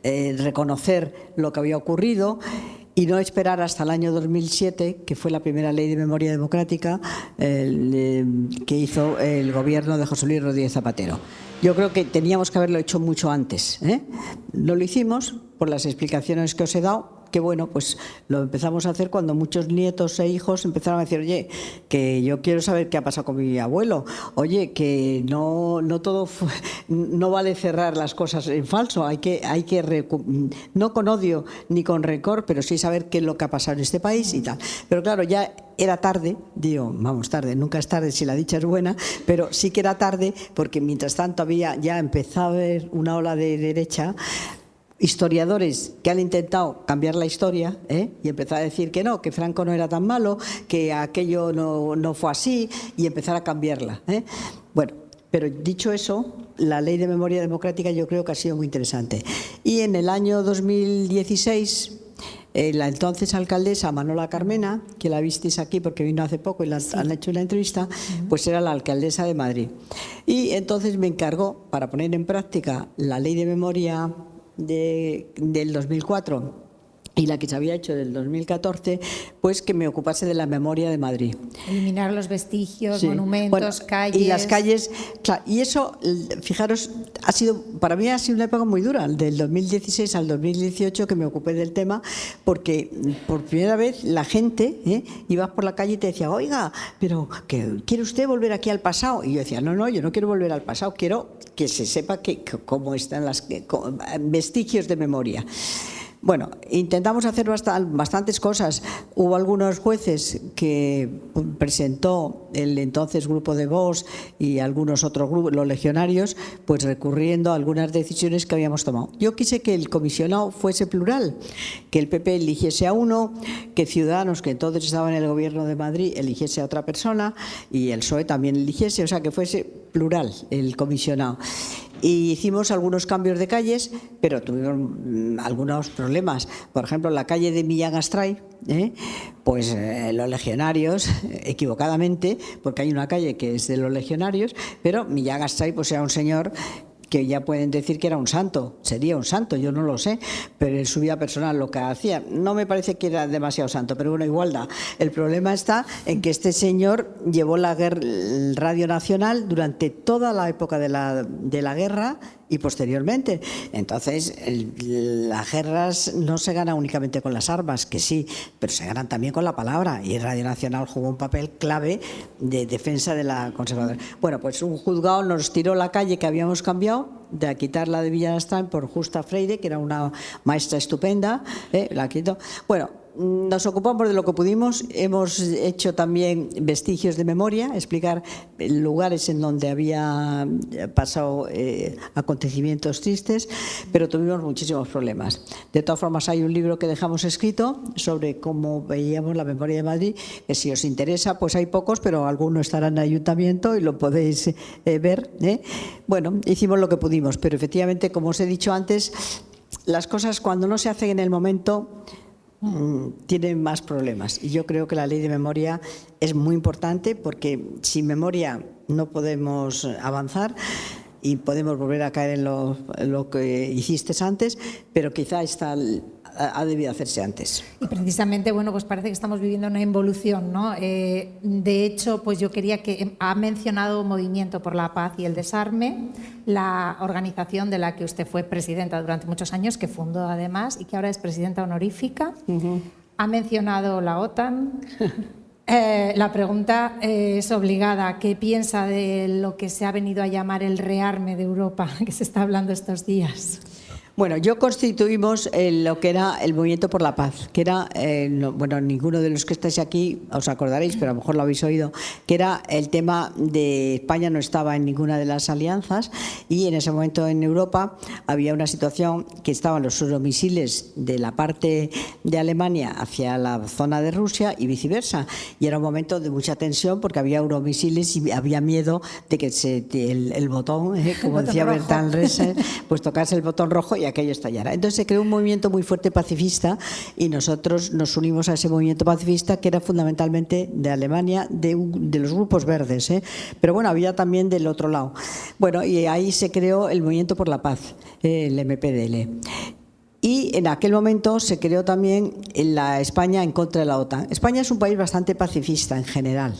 reconocer lo que había ocurrido y no esperar hasta el año 2007, que fue la primera ley de memoria democrática que hizo el gobierno de José Luis Rodríguez Zapatero. Yo creo que teníamos que haberlo hecho mucho antes. No lo hicimos por las explicaciones que os he dado, que bueno, pues lo empezamos a hacer cuando muchos nietos e hijos empezaron a decir, oye, que yo quiero saber qué ha pasado con mi abuelo, oye, que no vale cerrar las cosas en falso, hay que no con odio ni con rencor, pero sí saber qué es lo que ha pasado en este país y tal. Pero claro, ya era tarde, tarde, nunca es tarde si la dicha es buena, pero sí que era tarde porque mientras tanto había ya empezado a haber una ola de derecha, historiadores que han intentado cambiar la historia y empezar a decir que no, que Franco no era tan malo, que aquello no fue así y empezar a cambiarla. Bueno, pero dicho eso, la ley de memoria democrática yo creo que ha sido muy interesante. Y en el año 2016... la entonces alcaldesa Manola Carmena, que la visteis aquí porque vino hace poco y han hecho una entrevista, pues era la alcaldesa de Madrid. Y entonces me encargó, para poner en práctica la ley de memoria del 2004 y la que se había hecho del 2014, pues que me ocupase de la memoria de Madrid. Eliminar los vestigios, monumentos, calles. Y las calles, claro, y eso, fijaros, para mí ha sido una época muy dura, del 2016 al 2018 que me ocupé del tema, porque por primera vez la gente ibas por la calle y te decía, oiga, pero ¿quiere usted volver aquí al pasado? Y yo decía, no, yo no quiero volver al pasado, quiero que se sepa cómo están los vestigios de memoria. Bueno, intentamos hacer bastantes cosas. Hubo algunos jueces que presentó el entonces grupo de Vox y algunos otros grupos, los legionarios, pues recurriendo a algunas decisiones que habíamos tomado. Yo quise que el comisionado fuese plural, que el PP eligiese a uno, que Ciudadanos, que entonces estaba en el gobierno de Madrid, eligiese a otra persona y el PSOE también eligiese, o sea, que fuese plural el comisionado. Y hicimos algunos cambios de calles, pero tuvimos algunos problemas. Por ejemplo, la calle de Millán Astray, pues los legionarios, equivocadamente, porque hay una calle que es de los legionarios, pero Millán Astray pues era un señor que ya pueden decir que era un santo, sería un santo, yo no lo sé, pero en su vida personal lo que hacía, no me parece que era demasiado santo, pero bueno, igual da. El problema está en que este señor llevó el Radio Nacional durante toda la época de la guerra y posteriormente. Entonces, las guerras no se ganan únicamente con las armas, que sí, pero se ganan también con la palabra, y Radio Nacional jugó un papel clave de defensa de la conservadora. Bueno, pues un juzgado nos tiró la calle que habíamos cambiado, de quitarla de Villarastán por Justa Freire, que era una maestra estupenda, la quitó. Bueno, nos ocupamos de lo que pudimos, hemos hecho también vestigios de memoria, explicar lugares en donde había pasado acontecimientos tristes, pero tuvimos muchísimos problemas. De todas formas, hay un libro que dejamos escrito sobre cómo veíamos la memoria de Madrid, que si os interesa, pues hay pocos, pero alguno estará en el ayuntamiento y lo podéis ver. Bueno, hicimos lo que pudimos, pero efectivamente, como os he dicho antes, las cosas cuando no se hacen en el momento tienen más problemas. Y yo creo que la ley de memoria es muy importante porque sin memoria no podemos avanzar y podemos volver a caer en lo que hiciste antes, pero quizá ha debido hacerse antes. Y precisamente, bueno, pues parece que estamos viviendo una involución, ¿no? De hecho, pues yo quería ha mencionado Movimiento por la Paz y el Desarme, la organización de la que usted fue presidenta durante muchos años, que fundó además y que ahora es presidenta honorífica. Ha mencionado la OTAN, La pregunta es obligada. ¿Qué piensa de lo que se ha venido a llamar el rearme de Europa, que se está hablando estos días? Bueno, yo constituimos lo que era el Movimiento por la Paz, que era, bueno, ninguno de los que estáis aquí os acordaréis, pero a lo mejor lo habéis oído, que era el tema de España no estaba en ninguna de las alianzas y en ese momento en Europa había una situación que estaban los euromisiles de la parte de Alemania hacia la zona de Rusia y viceversa. Y era un momento de mucha tensión porque había euromisiles y había miedo de que el botón, como decía Bertrand Russell, pues tocase el botón rojo y aquello estallara. Entonces se creó un movimiento muy fuerte pacifista y nosotros nos unimos a ese movimiento pacifista que era fundamentalmente de Alemania, de los grupos verdes, pero bueno, había también del otro lado. Bueno, y ahí se creó el Movimiento por la Paz, el MPDL. Y en aquel momento se creó también la España en contra de la OTAN. España es un país bastante pacifista en general,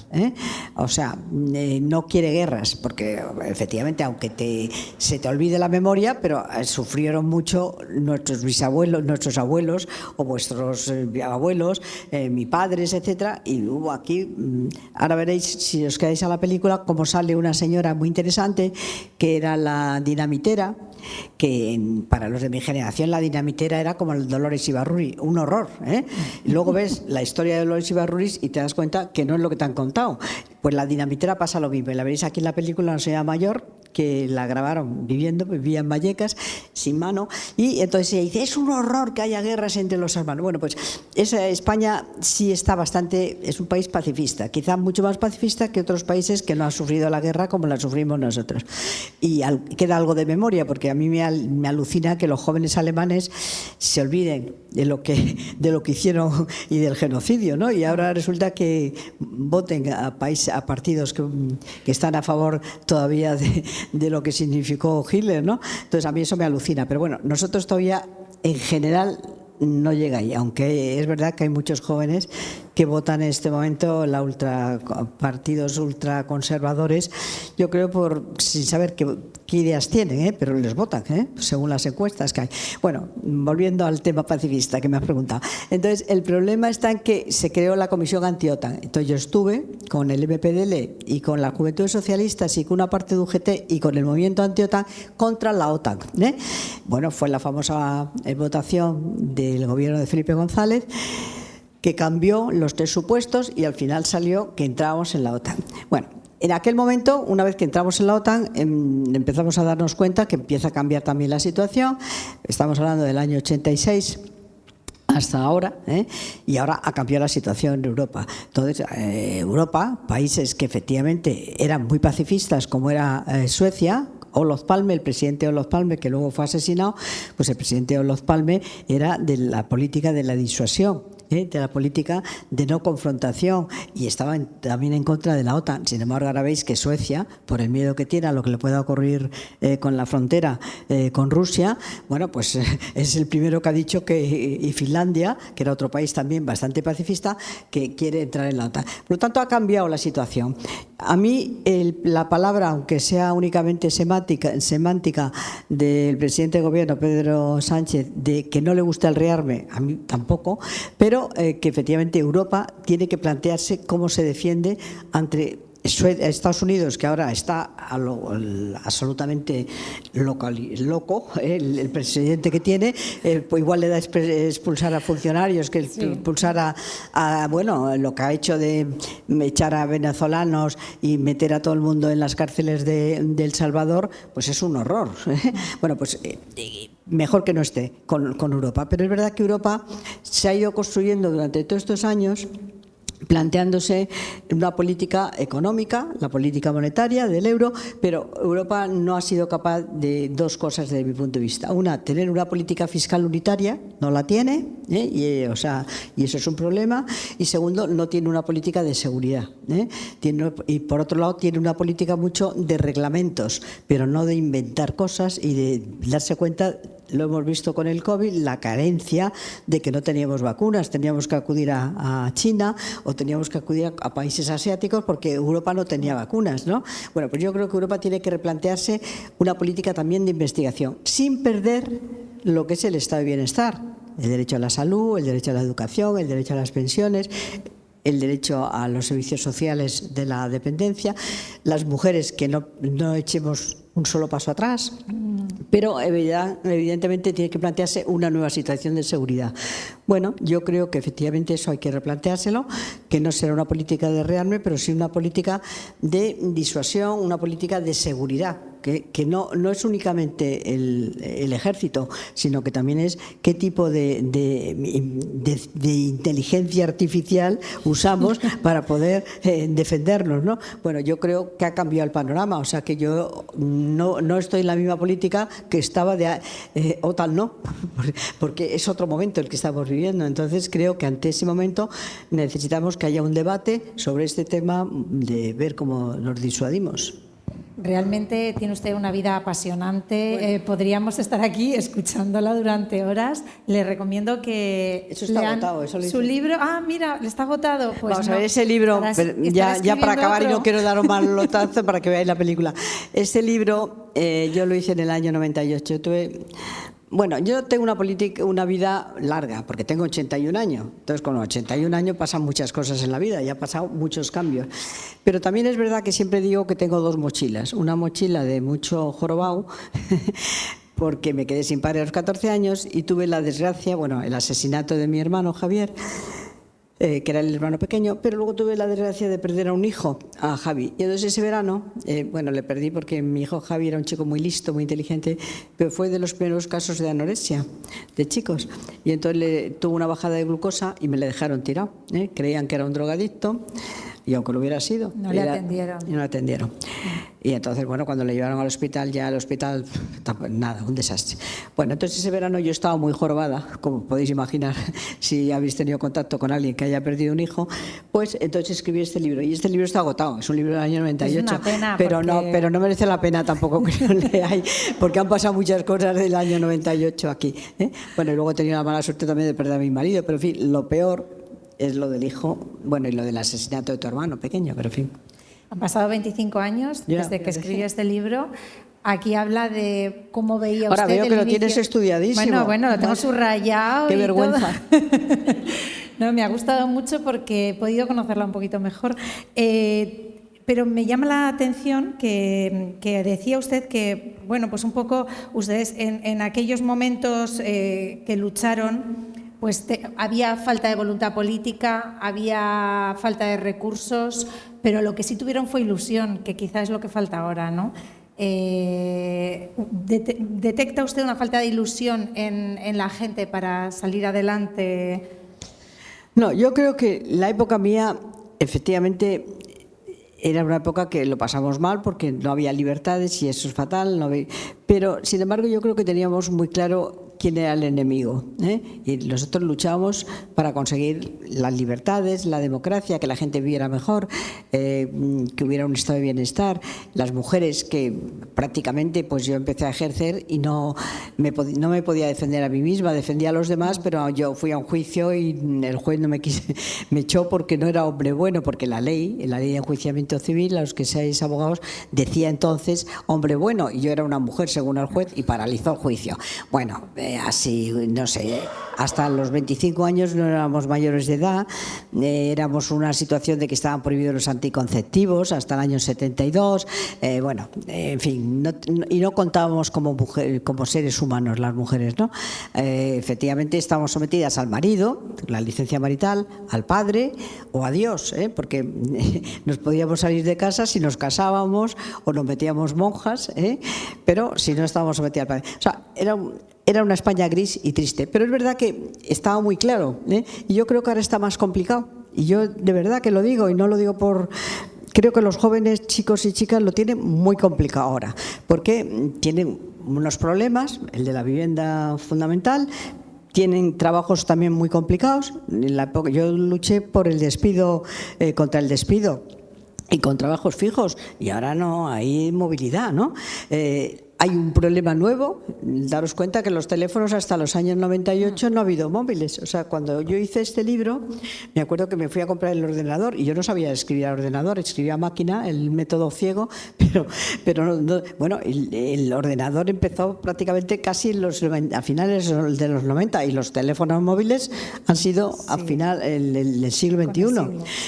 o sea, no quiere guerras, porque efectivamente, aunque se te olvide la memoria, pero sufrieron mucho nuestros bisabuelos, nuestros abuelos o vuestros abuelos, mis padres, etcétera, y hubo aquí, ahora veréis, si os quedáis a la película, cómo sale una señora muy interesante, que era la dinamitera, que para los de mi generación la dinamitera era como el Dolores Ibarruri, un horror, Y luego ves la historia de Dolores Ibarruri y te das cuenta que no es lo que te han contado. Pues la dinamitera pasa lo mismo, y la veréis aquí en la película, una señora mayor que la grabaron vivía en Vallecas, sin mano, y entonces se dice, es un horror que haya guerras entre los hermanos. Bueno, pues España sí está bastante, es un país pacifista, quizá mucho más pacifista que otros países que no han sufrido la guerra como la sufrimos nosotros. Y queda algo de memoria, porque a mí me alucina que los jóvenes alemanes se olviden de lo que hicieron y del genocidio, ¿no? Y ahora resulta que voten a partidos que están a favor todavía de lo que significó Hitler, ¿no? Entonces a mí eso me alucina, pero bueno, nosotros todavía en general no llega ahí, aunque es verdad que hay muchos jóvenes que votan en este momento partidos ultraconservadores, yo creo sin saber qué ideas tienen, pero les votan, según las encuestas que hay. Bueno, volviendo al tema pacifista que me has preguntado. Entonces, el problema está en que se creó la Comisión Anti-OTAN. Entonces, yo estuve con el MPDL y con la Juventud Socialistas y con una parte de UGT y con el movimiento anti-OTAN contra la OTAN. Bueno, fue la famosa votación del gobierno de Felipe González, que cambió los tres supuestos y al final salió que entrábamos en la OTAN. Bueno, en aquel momento, una vez que entramos en la OTAN, empezamos a darnos cuenta que empieza a cambiar también la situación. Estamos hablando del año 86 hasta ahora, y ahora ha cambiado la situación en Europa. Entonces, Europa, países que efectivamente eran muy pacifistas, como era Suecia, Olof Palme, el presidente Olof Palme, que luego fue asesinado, pues el presidente Olof Palme era de la política de la disuasión, de la política de no confrontación, y estaba también en contra de la OTAN. Sin embargo, ahora veis que Suecia, por el miedo que tiene a lo que le pueda ocurrir con la frontera con Rusia, bueno, pues es el primero que ha dicho y Finlandia, que era otro país también bastante pacifista, que quiere entrar en la OTAN. Por lo tanto, ha cambiado la situación. A mí la palabra, aunque sea únicamente semántica del presidente de gobierno, Pedro Sánchez, de que no le gusta el rearme, a mí tampoco, pero que efectivamente Europa tiene que plantearse cómo se defiende ante Estados Unidos, que ahora está absolutamente loco, el presidente que tiene, pues igual le da expulsar a funcionarios que expulsar bueno, lo que ha hecho de echar a venezolanos y meter a todo el mundo en las cárceles de El Salvador, pues es un horror. Bueno, pues mejor que no esté con Europa. Pero es verdad que Europa se ha ido construyendo durante todos estos años planteándose una política económica, la política monetaria del euro, pero Europa no ha sido capaz de dos cosas desde mi punto de vista. Una, tener una política fiscal unitaria, no la tiene, y eso es un problema. Y segundo, no tiene una política de seguridad. Y por otro lado, tiene una política mucho de reglamentos, pero no de inventar cosas y de darse cuenta. Lo hemos visto con el COVID, la carencia de que no teníamos vacunas, teníamos que acudir a China o teníamos que acudir a países asiáticos porque Europa no tenía vacunas, ¿no? Bueno, pues yo creo que Europa tiene que replantearse una política también de investigación, sin perder lo que es el estado de bienestar, el derecho a la salud, el derecho a la educación, el derecho a las pensiones. el derecho a los servicios sociales de la dependencia, las mujeres que no echemos un solo paso atrás, pero evidentemente tiene que plantearse una nueva situación de seguridad. Bueno, yo creo que efectivamente eso hay que replanteárselo, que no será una política de rearme, pero sí una política de disuasión, una política de seguridad, que no es únicamente el ejército, sino que también es qué tipo de inteligencia artificial usamos para poder defendernos, ¿no? Bueno, yo creo que ha cambiado el panorama, o sea que yo no estoy en la misma política que estaba o tal no, porque es otro momento el que estamos viviendo. Entonces creo que ante ese momento necesitamos que haya un debate sobre este tema de ver cómo nos disuadimos. Realmente tiene usted una vida apasionante. Bueno, podríamos estar aquí escuchándola durante horas. Le recomiendo que eso está lean agotado, eso su libro. Ah, mira, le está agotado. Pues vamos a ver ese libro, ya para acabar, y no quiero daros más lotazo para que veáis la película. Este libro yo lo hice en el año 98. Bueno, yo tengo una vida larga, porque tengo 81 años. Entonces, con los 81 años pasan muchas cosas en la vida, y ha pasado muchos cambios. Pero también es verdad que siempre digo que tengo dos mochilas. Una mochila de mucho jorobado, porque me quedé sin padre a los 14 años y tuve la desgracia, bueno, el asesinato de mi hermano Javier, que era el hermano pequeño, pero luego tuve la desgracia de perder a un hijo, a Javi. Y entonces ese verano, bueno, le perdí porque mi hijo Javi era un chico muy listo, muy inteligente, pero fue de los primeros casos de anorexia de chicos. Y entonces tuvo una bajada de glucosa y me le dejaron tirado. Creían que era un drogadicto, y aunque lo hubiera sido, no le atendieron. Y no le atendieron. Y entonces, bueno, cuando le llevaron al hospital, ya al hospital, nada, un desastre. Bueno, entonces ese verano yo estaba muy jorobada, como podéis imaginar, si habéis tenido contacto con alguien que haya perdido un hijo, pues entonces escribí este libro. Y este libro está agotado, es un libro del año 98. Es una pena pero, porque... pero no merece la pena tampoco que lo leáis, porque han pasado muchas cosas del año 98 aquí. Bueno, y luego he tenido la mala suerte también de perder a mi marido, pero en fin, lo peor es lo del hijo, bueno, y lo del asesinato de tu hermano pequeño, pero en fin. Han pasado 25 años desde que escribió este libro. Aquí habla de cómo veía usted. Ahora veo que lo inicio. tienes estudiadísimo. Bueno, lo tengo subrayado. Qué vergüenza. No, me ha gustado mucho porque he podido conocerla un poquito mejor. Pero me llama la atención que decía usted que, bueno, pues un poco ustedes en aquellos momentos que lucharon, pues había falta de voluntad política, había falta de recursos, pero lo que sí tuvieron fue ilusión, que quizás es lo que falta ahora, ¿no? ¿Detecta usted una falta de ilusión en la gente para salir adelante? No, yo creo que la época mía, efectivamente, era una época que lo pasamos mal porque no había libertades y eso es fatal. Pero, sin embargo, yo creo que teníamos muy claro quién era el enemigo, y nosotros luchábamos para conseguir las libertades, la democracia, que la gente viviera mejor, que hubiera un estado de bienestar, las mujeres que prácticamente pues yo empecé a ejercer y no me podía defender a mí misma, defendía a los demás, pero yo fui a un juicio y el juez no me echó porque no era hombre bueno, porque la ley de enjuiciamiento civil, a los que seáis abogados, decía entonces hombre bueno, y yo era una mujer según el juez y paralizó el juicio. Bueno, así, no sé, hasta los 25 años no éramos mayores de edad, éramos una situación de que estaban prohibidos los anticonceptivos hasta el año 72, bueno, en fin, y no contábamos como seres humanos las mujeres, ¿no? Efectivamente estábamos sometidas al marido, la licencia marital, al padre o a Dios, porque nos podíamos salir de casa si nos casábamos o nos metíamos monjas, pero si no estábamos sometidas al padre. O sea, era una España gris y triste, pero es verdad que estaba muy claro, y yo creo que ahora está más complicado, y yo de verdad que lo digo, y no lo digo por... Creo que los jóvenes chicos y chicas lo tienen muy complicado ahora, porque tienen unos problemas, el de la vivienda fundamental, tienen trabajos también muy complicados. Yo luché por el despido, contra el despido, y con trabajos fijos, y ahora no hay movilidad, ¿no? hay un problema nuevo. Daros cuenta que los teléfonos hasta los años 98 no ha habido móviles. O sea, cuando yo hice este libro, me acuerdo que me fui a comprar el ordenador y yo no sabía escribir al ordenador, escribía a máquina, el método ciego, pero bueno, el ordenador empezó prácticamente casi a finales de los 90 y los teléfonos móviles han sido al final el siglo XXI.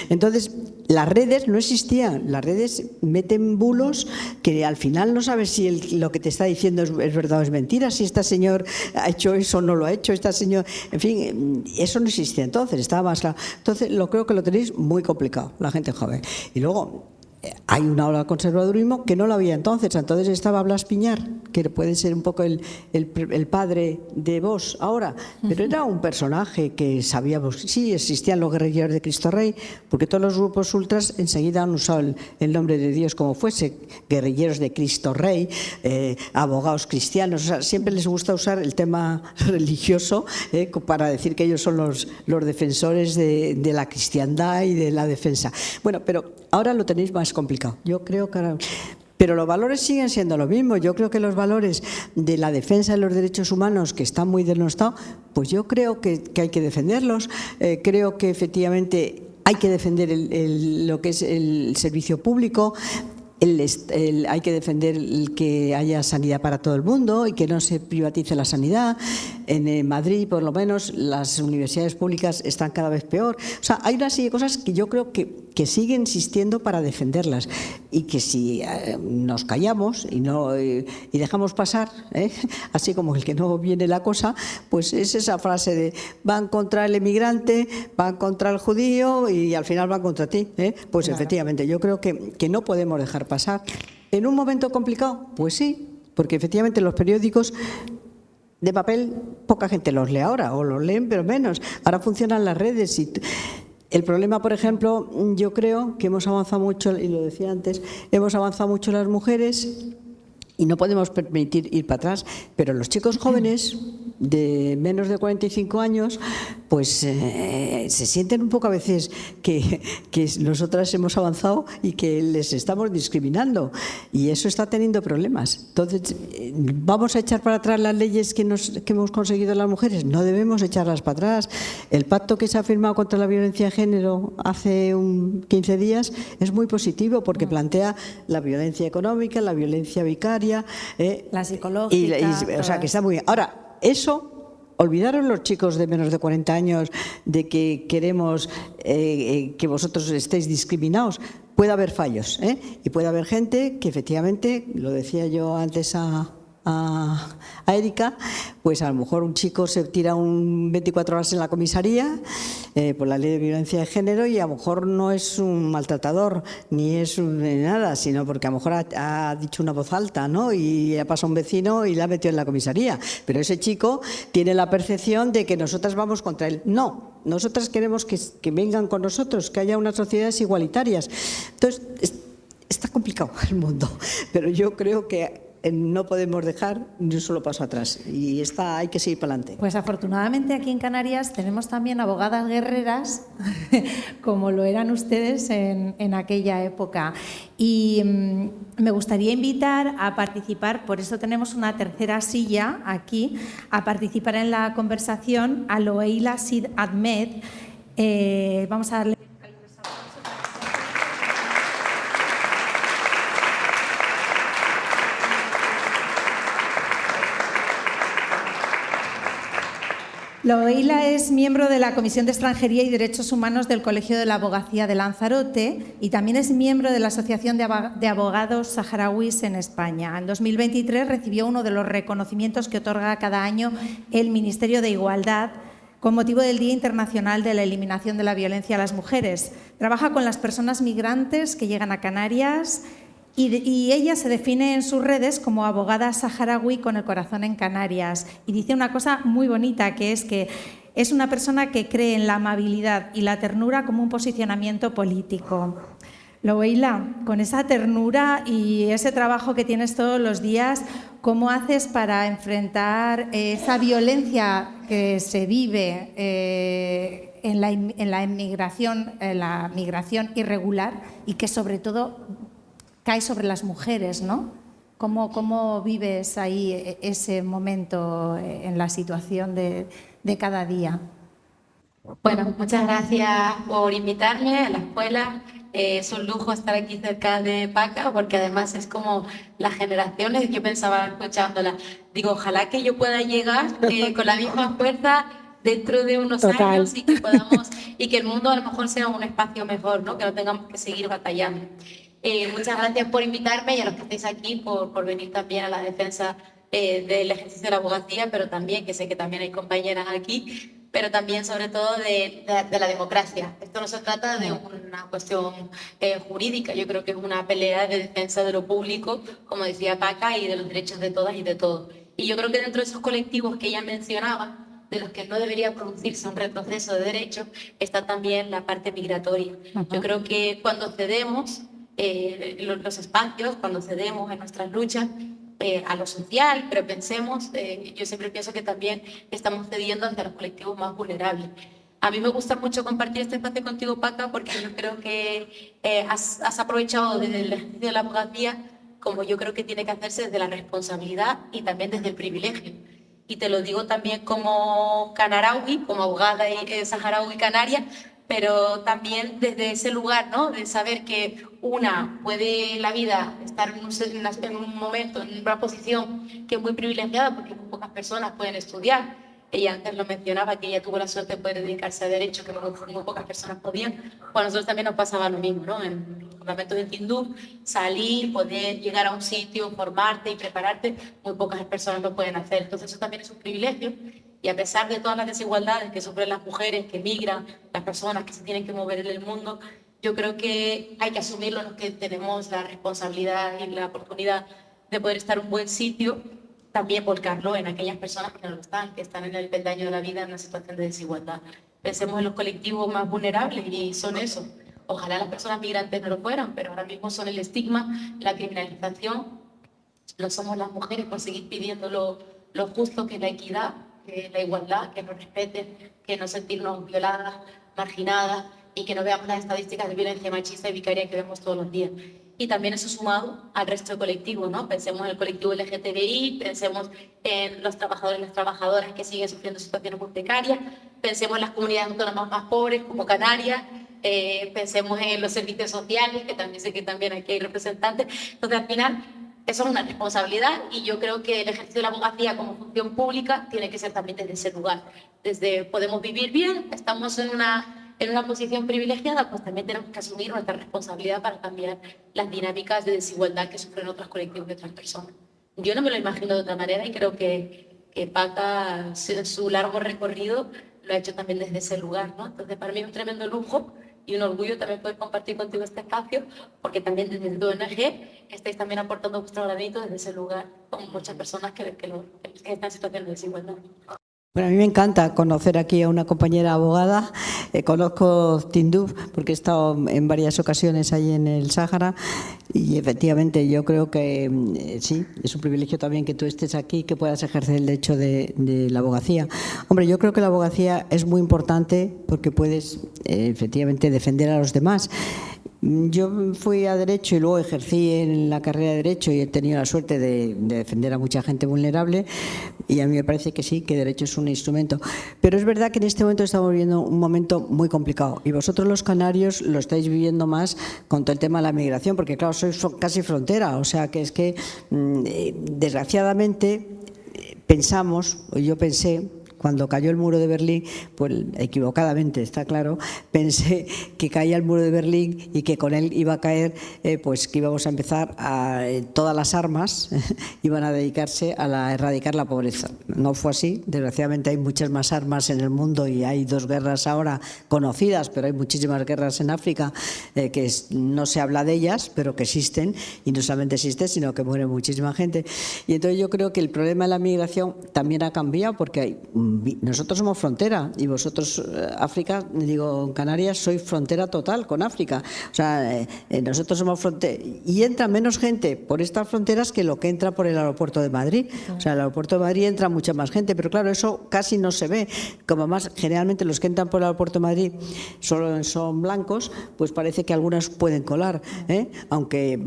Entonces, las redes no existían, las redes meten bulos que al final no sabes si lo que te está diciendo es verdad o es mentira, si este señor ha hecho eso o no lo ha hecho, en fin, eso no existía entonces, estaba más claro. Entonces, creo que lo tenéis muy complicado, la gente joven. Y luego, hay una ola de conservadurismo que no lo había entonces estaba Blas Piñar, que puede ser un poco el padre de Vox ahora, pero era un personaje que sabíamos, sí, existían los guerrilleros de Cristo Rey, porque todos los grupos ultras enseguida han usado el nombre de Dios como fuese, guerrilleros de Cristo Rey, abogados cristianos, o sea, siempre les gusta usar el tema religioso para decir que ellos son los defensores de la cristiandad y de la defensa. Bueno, pero ahora lo tenéis más complicado. Yo creo que ahora... Pero los valores siguen siendo lo mismo. Yo creo que los valores de la defensa de los derechos humanos, que están muy denostados, pues yo creo que hay que defenderlos. Creo que efectivamente hay que defender lo que es el servicio público. Hay que defender que haya sanidad para todo el mundo y que no se privatice la sanidad. En Madrid, por lo menos, las universidades públicas están cada vez peor. O sea, hay una serie de cosas que yo creo que siguen existiendo para defenderlas y que si nos callamos y dejamos pasar, así como el que no viene la cosa, pues es esa frase de van contra el emigrante, van contra el judío y al final van contra ti. Pues claro. Efectivamente, yo creo que no podemos dejar pasar. ¿En un momento complicado? Pues sí, porque efectivamente los periódicos de papel poca gente los lee ahora, o los leen pero menos. Ahora funcionan las redes y... El problema, por ejemplo, yo creo que hemos avanzado mucho, y lo decía antes, hemos avanzado mucho las mujeres y no podemos permitir ir para atrás, pero los chicos jóvenes de menos de 45 años, pues se sienten un poco a veces que nosotras hemos avanzado y que les estamos discriminando, y eso está teniendo problemas. Entonces, ¿vamos a echar para atrás las leyes que hemos conseguido las mujeres? No debemos echarlas para atrás. El pacto que se ha firmado contra la violencia de género hace 15 días es muy positivo porque plantea la violencia económica, la violencia vicaria, la psicológica, o sea, que está muy bien. Ahora, eso, olvidaron los chicos de menos de 40 años de que queremos que vosotros estéis discriminados. Puede haber fallos, y puede haber gente que efectivamente, lo decía yo antes a Erika, pues a lo mejor un chico se tira 24 horas en la comisaría por la ley de violencia de género y a lo mejor no es un maltratador ni es nada, sino porque a lo mejor ha dicho una voz alta, ¿no? Y ha pasado un vecino y la ha metido en la comisaría, pero ese chico tiene la percepción de que nosotras vamos contra él. No, nosotras queremos que vengan con nosotros, que haya unas sociedades igualitarias. Entonces, está complicado el mundo, pero yo creo que no podemos dejar ni un solo paso atrás y hay que seguir para adelante. Pues afortunadamente aquí en Canarias tenemos también abogadas guerreras como lo eran ustedes en aquella época, y me gustaría invitar a participar, por eso tenemos una tercera silla aquí, a participar en la conversación a Loeila Sid Ahmed. Vamos a darle... Loeila es miembro de la Comisión de Extranjería y Derechos Humanos del Colegio de la Abogacía de Lanzarote y también es miembro de la Asociación de Abogados Saharauis en España. En 2023 recibió uno de los reconocimientos que otorga cada año el Ministerio de Igualdad con motivo del Día Internacional de la Eliminación de la Violencia a las Mujeres. Trabaja con las personas migrantes que llegan a Canarias y ella se define en sus redes como abogada saharaui con el corazón en Canarias. Y dice una cosa muy bonita, que es una persona que cree en la amabilidad y la ternura como un posicionamiento político. Loeila, con esa ternura y ese trabajo que tienes todos los días, ¿cómo haces para enfrentar esa violencia que se vive en la migración irregular y que sobre todo cae sobre las mujeres, ¿no? ¿Cómo vives ahí ese momento en la situación de cada día? Bueno, muchas gracias por invitarme a la escuela. Es un lujo estar aquí cerca de Paca, porque además es como las generaciones. Yo pensaba escuchándola, digo, ojalá que yo pueda llegar con la misma fuerza dentro de unos años y que podamos, y que el mundo a lo mejor sea un espacio mejor, ¿no? Que no tengamos que seguir batallando. Muchas gracias por invitarme y a los que estáis aquí por venir también a la defensa del ejercicio de la abogacía, pero también, que sé que también hay compañeras aquí, pero también sobre todo de la democracia. Esto no se trata de una cuestión jurídica, yo creo que es una pelea de defensa de lo público, como decía Paca, y de los derechos de todas y de todos. Y yo creo que dentro de esos colectivos que ella mencionaba, de los que no debería producirse un retroceso de derechos, está también la parte migratoria. Yo creo que cuando cedemos los espacios, cuando cedemos en nuestras luchas, a lo social, pero pensemos, yo siempre pienso que también estamos cediendo ante los colectivos más vulnerables. A mí me gusta mucho compartir este espacio contigo, Paca, porque yo creo que has aprovechado desde el ejercicio de la abogacía, como yo creo que tiene que hacerse desde la responsabilidad y también desde el privilegio. Y te lo digo también como canaraui, como abogada saharaui canaria, pero también desde ese lugar, ¿no? De saber que una puede la vida estar en un momento, en una posición que es muy privilegiada porque muy pocas personas pueden estudiar. Ella antes lo mencionaba, que ella tuvo la suerte de poder dedicarse a Derecho, que muy pocas personas podían. Pues a nosotros también nos pasaba lo mismo, ¿no? En los campamentos de Tinduf, salir, poder llegar a un sitio, formarte y prepararte, muy pocas personas lo pueden hacer. Entonces eso también es un privilegio. Y a pesar de todas las desigualdades que sufren las mujeres, que migran, las personas que se tienen que mover en el mundo, yo creo que hay que asumirlo los que tenemos la responsabilidad y la oportunidad de poder estar en un buen sitio, también volcarlo en aquellas personas que no lo están, que están en el peldaño de la vida en una situación de desigualdad. Pensemos en los colectivos más vulnerables y son eso. Ojalá las personas migrantes no lo fueran, pero ahora mismo son el estigma, la criminalización. Lo somos las mujeres por seguir pidiendo lo justo, que es la equidad, que es la igualdad, que nos respeten, que no sentirnos violadas, marginadas y que no veamos las estadísticas de violencia machista y vicaria que vemos todos los días. Y también eso sumado al resto de colectivos, ¿no? Pensemos en el colectivo LGTBI, pensemos en los trabajadores y las trabajadoras que siguen sufriendo situaciones muy precarias, pensemos en las comunidades autónomas más pobres como Canarias, pensemos en los servicios sociales, que también sé que también aquí hay representantes. Entonces, al final, eso es una responsabilidad y yo creo que el ejercicio de la abogacía como función pública tiene que ser también desde ese lugar. Desde podemos vivir bien, estamos en una posición privilegiada, pues también tenemos que asumir nuestra responsabilidad para cambiar las dinámicas de desigualdad que sufren otros colectivos y otras personas. Yo no me lo imagino de otra manera y creo que Paca, en su largo recorrido, lo ha hecho también desde ese lugar, ¿no? Entonces, para mí es un tremendo lujo y un orgullo también poder compartir contigo este espacio, porque también desde tu ONG estáis también aportando vuestro granito desde ese lugar, con muchas personas que están en situación de desigualdad. Bueno, a mí me encanta conocer aquí a una compañera abogada. Conozco Tinduf porque he estado en varias ocasiones ahí en el Sáhara y efectivamente yo creo que sí, es un privilegio también que tú estés aquí, que puedas ejercer el derecho de la abogacía. Hombre, yo creo que la abogacía es muy importante porque puedes efectivamente defender a los demás. Yo fui a Derecho y luego ejercí en la carrera de Derecho y he tenido la suerte de defender a mucha gente vulnerable y a mí me parece que sí, que Derecho es un instrumento. Pero es verdad que en este momento estamos viviendo un momento muy complicado y vosotros los canarios lo estáis viviendo más con todo el tema de la migración, porque claro, sois casi frontera, o sea que es que desgraciadamente pensamos, o yo pensé, cuando cayó el muro de Berlín, pues equivocadamente, está claro, pensé que caía el muro de Berlín y que con él iba a caer, pues que íbamos a empezar todas las armas iban a dedicarse a erradicar la pobreza. No fue así, desgraciadamente hay muchas más armas en el mundo y hay 2 guerras ahora conocidas, pero hay muchísimas guerras en África que no se habla de ellas, pero que existen y no solamente existen, sino que muere muchísima gente. Y entonces yo creo que el problema de la migración también ha cambiado porque hay nosotros somos frontera y vosotros, África, digo, Canarias, sois frontera total con África. O sea, nosotros somos frontera y entra menos gente por estas fronteras que lo que entra por el aeropuerto de Madrid. O sea, el aeropuerto de Madrid entra mucha más gente, pero claro, eso casi no se ve. Como más, generalmente los que entran por el aeropuerto de Madrid solo son blancos, pues parece que algunas pueden colar, aunque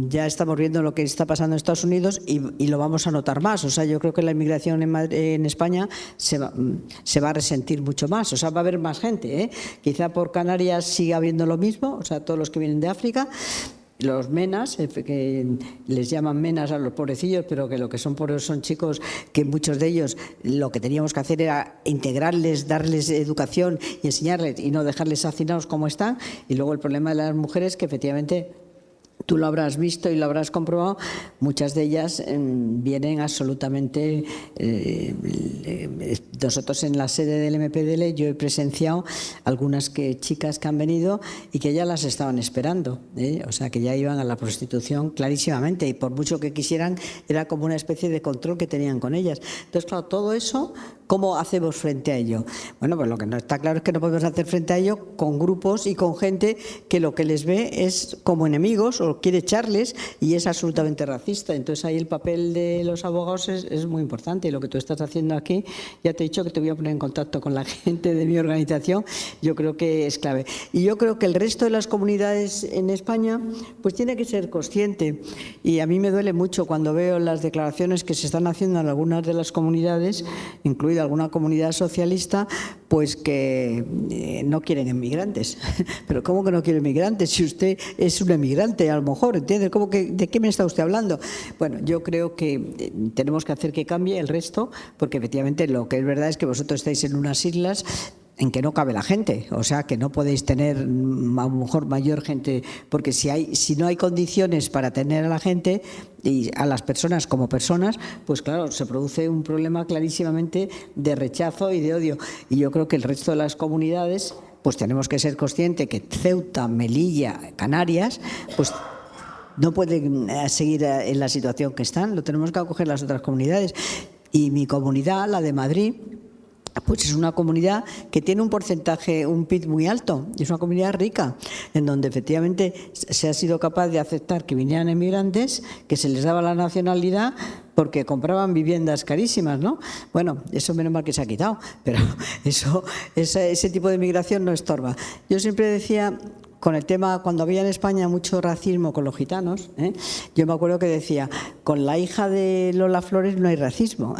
ya estamos viendo lo que está pasando en Estados Unidos y lo vamos a notar más. O sea, yo creo que la inmigración en España se va a resentir mucho más. O sea, va a haber más gente. Quizá por Canarias siga habiendo lo mismo, o sea, todos los que vienen de África. Los menas, que les llaman menas a los pobrecillos, pero que lo que son pobres son chicos que muchos de ellos lo que teníamos que hacer era integrarles, darles educación y enseñarles y no dejarles hacinados como están. Y luego el problema de las mujeres, que efectivamente tú lo habrás visto y lo habrás comprobado, muchas de ellas vienen absolutamente... nosotros en la sede del MPDL yo he presenciado algunas chicas que han venido y que ya las estaban esperando, o sea, que ya iban a la prostitución clarísimamente y por mucho que quisieran era como una especie de control que tenían con ellas. Entonces, claro, todo eso, ¿cómo hacemos frente a ello? Bueno, pues lo que no está claro es que no podemos hacer frente a ello con grupos y con gente que lo que les ve es como enemigos o quiere echarles y es absolutamente racista. Entonces ahí el papel de los abogados es muy importante y lo que tú estás haciendo aquí, ya te he dicho que te voy a poner en contacto con la gente de mi organización, yo creo que es clave. Y yo creo que el resto de las comunidades en España pues tiene que ser consciente y a mí me duele mucho cuando veo las declaraciones que se están haciendo en algunas de las comunidades, incluida alguna comunidad socialista, pues que no quieren inmigrantes. Pero ¿cómo que no quieren inmigrantes? Si usted es un emigrante, a lo mejor, ¿entiende? ¿Cómo que, ¿de qué me está usted hablando? Bueno, yo creo que tenemos que hacer que cambie el resto, porque efectivamente lo que es verdad es que vosotros estáis en unas islas en que no cabe la gente, o sea que no podéis tener a lo mejor mayor gente, porque si no hay condiciones para tener a la gente y a las personas como personas, pues claro, se produce un problema clarísimamente de rechazo y de odio. Y yo creo que el resto de las comunidades, pues tenemos que ser conscientes que Ceuta, Melilla, Canarias, pues no pueden seguir en la situación que están, lo tenemos que acoger las otras comunidades. Y mi comunidad, la de Madrid, pues es una comunidad que tiene un porcentaje, un PIB muy alto, y es una comunidad rica, en donde efectivamente se ha sido capaz de aceptar que vinieran emigrantes, que se les daba la nacionalidad porque compraban viviendas carísimas, ¿no? Bueno, eso menos mal que se ha quitado, pero ese tipo de migración no estorba. Yo siempre decía, con el tema, cuando había en España mucho racismo con los gitanos, yo me acuerdo que decía, con la hija de Lola Flores no hay racismo,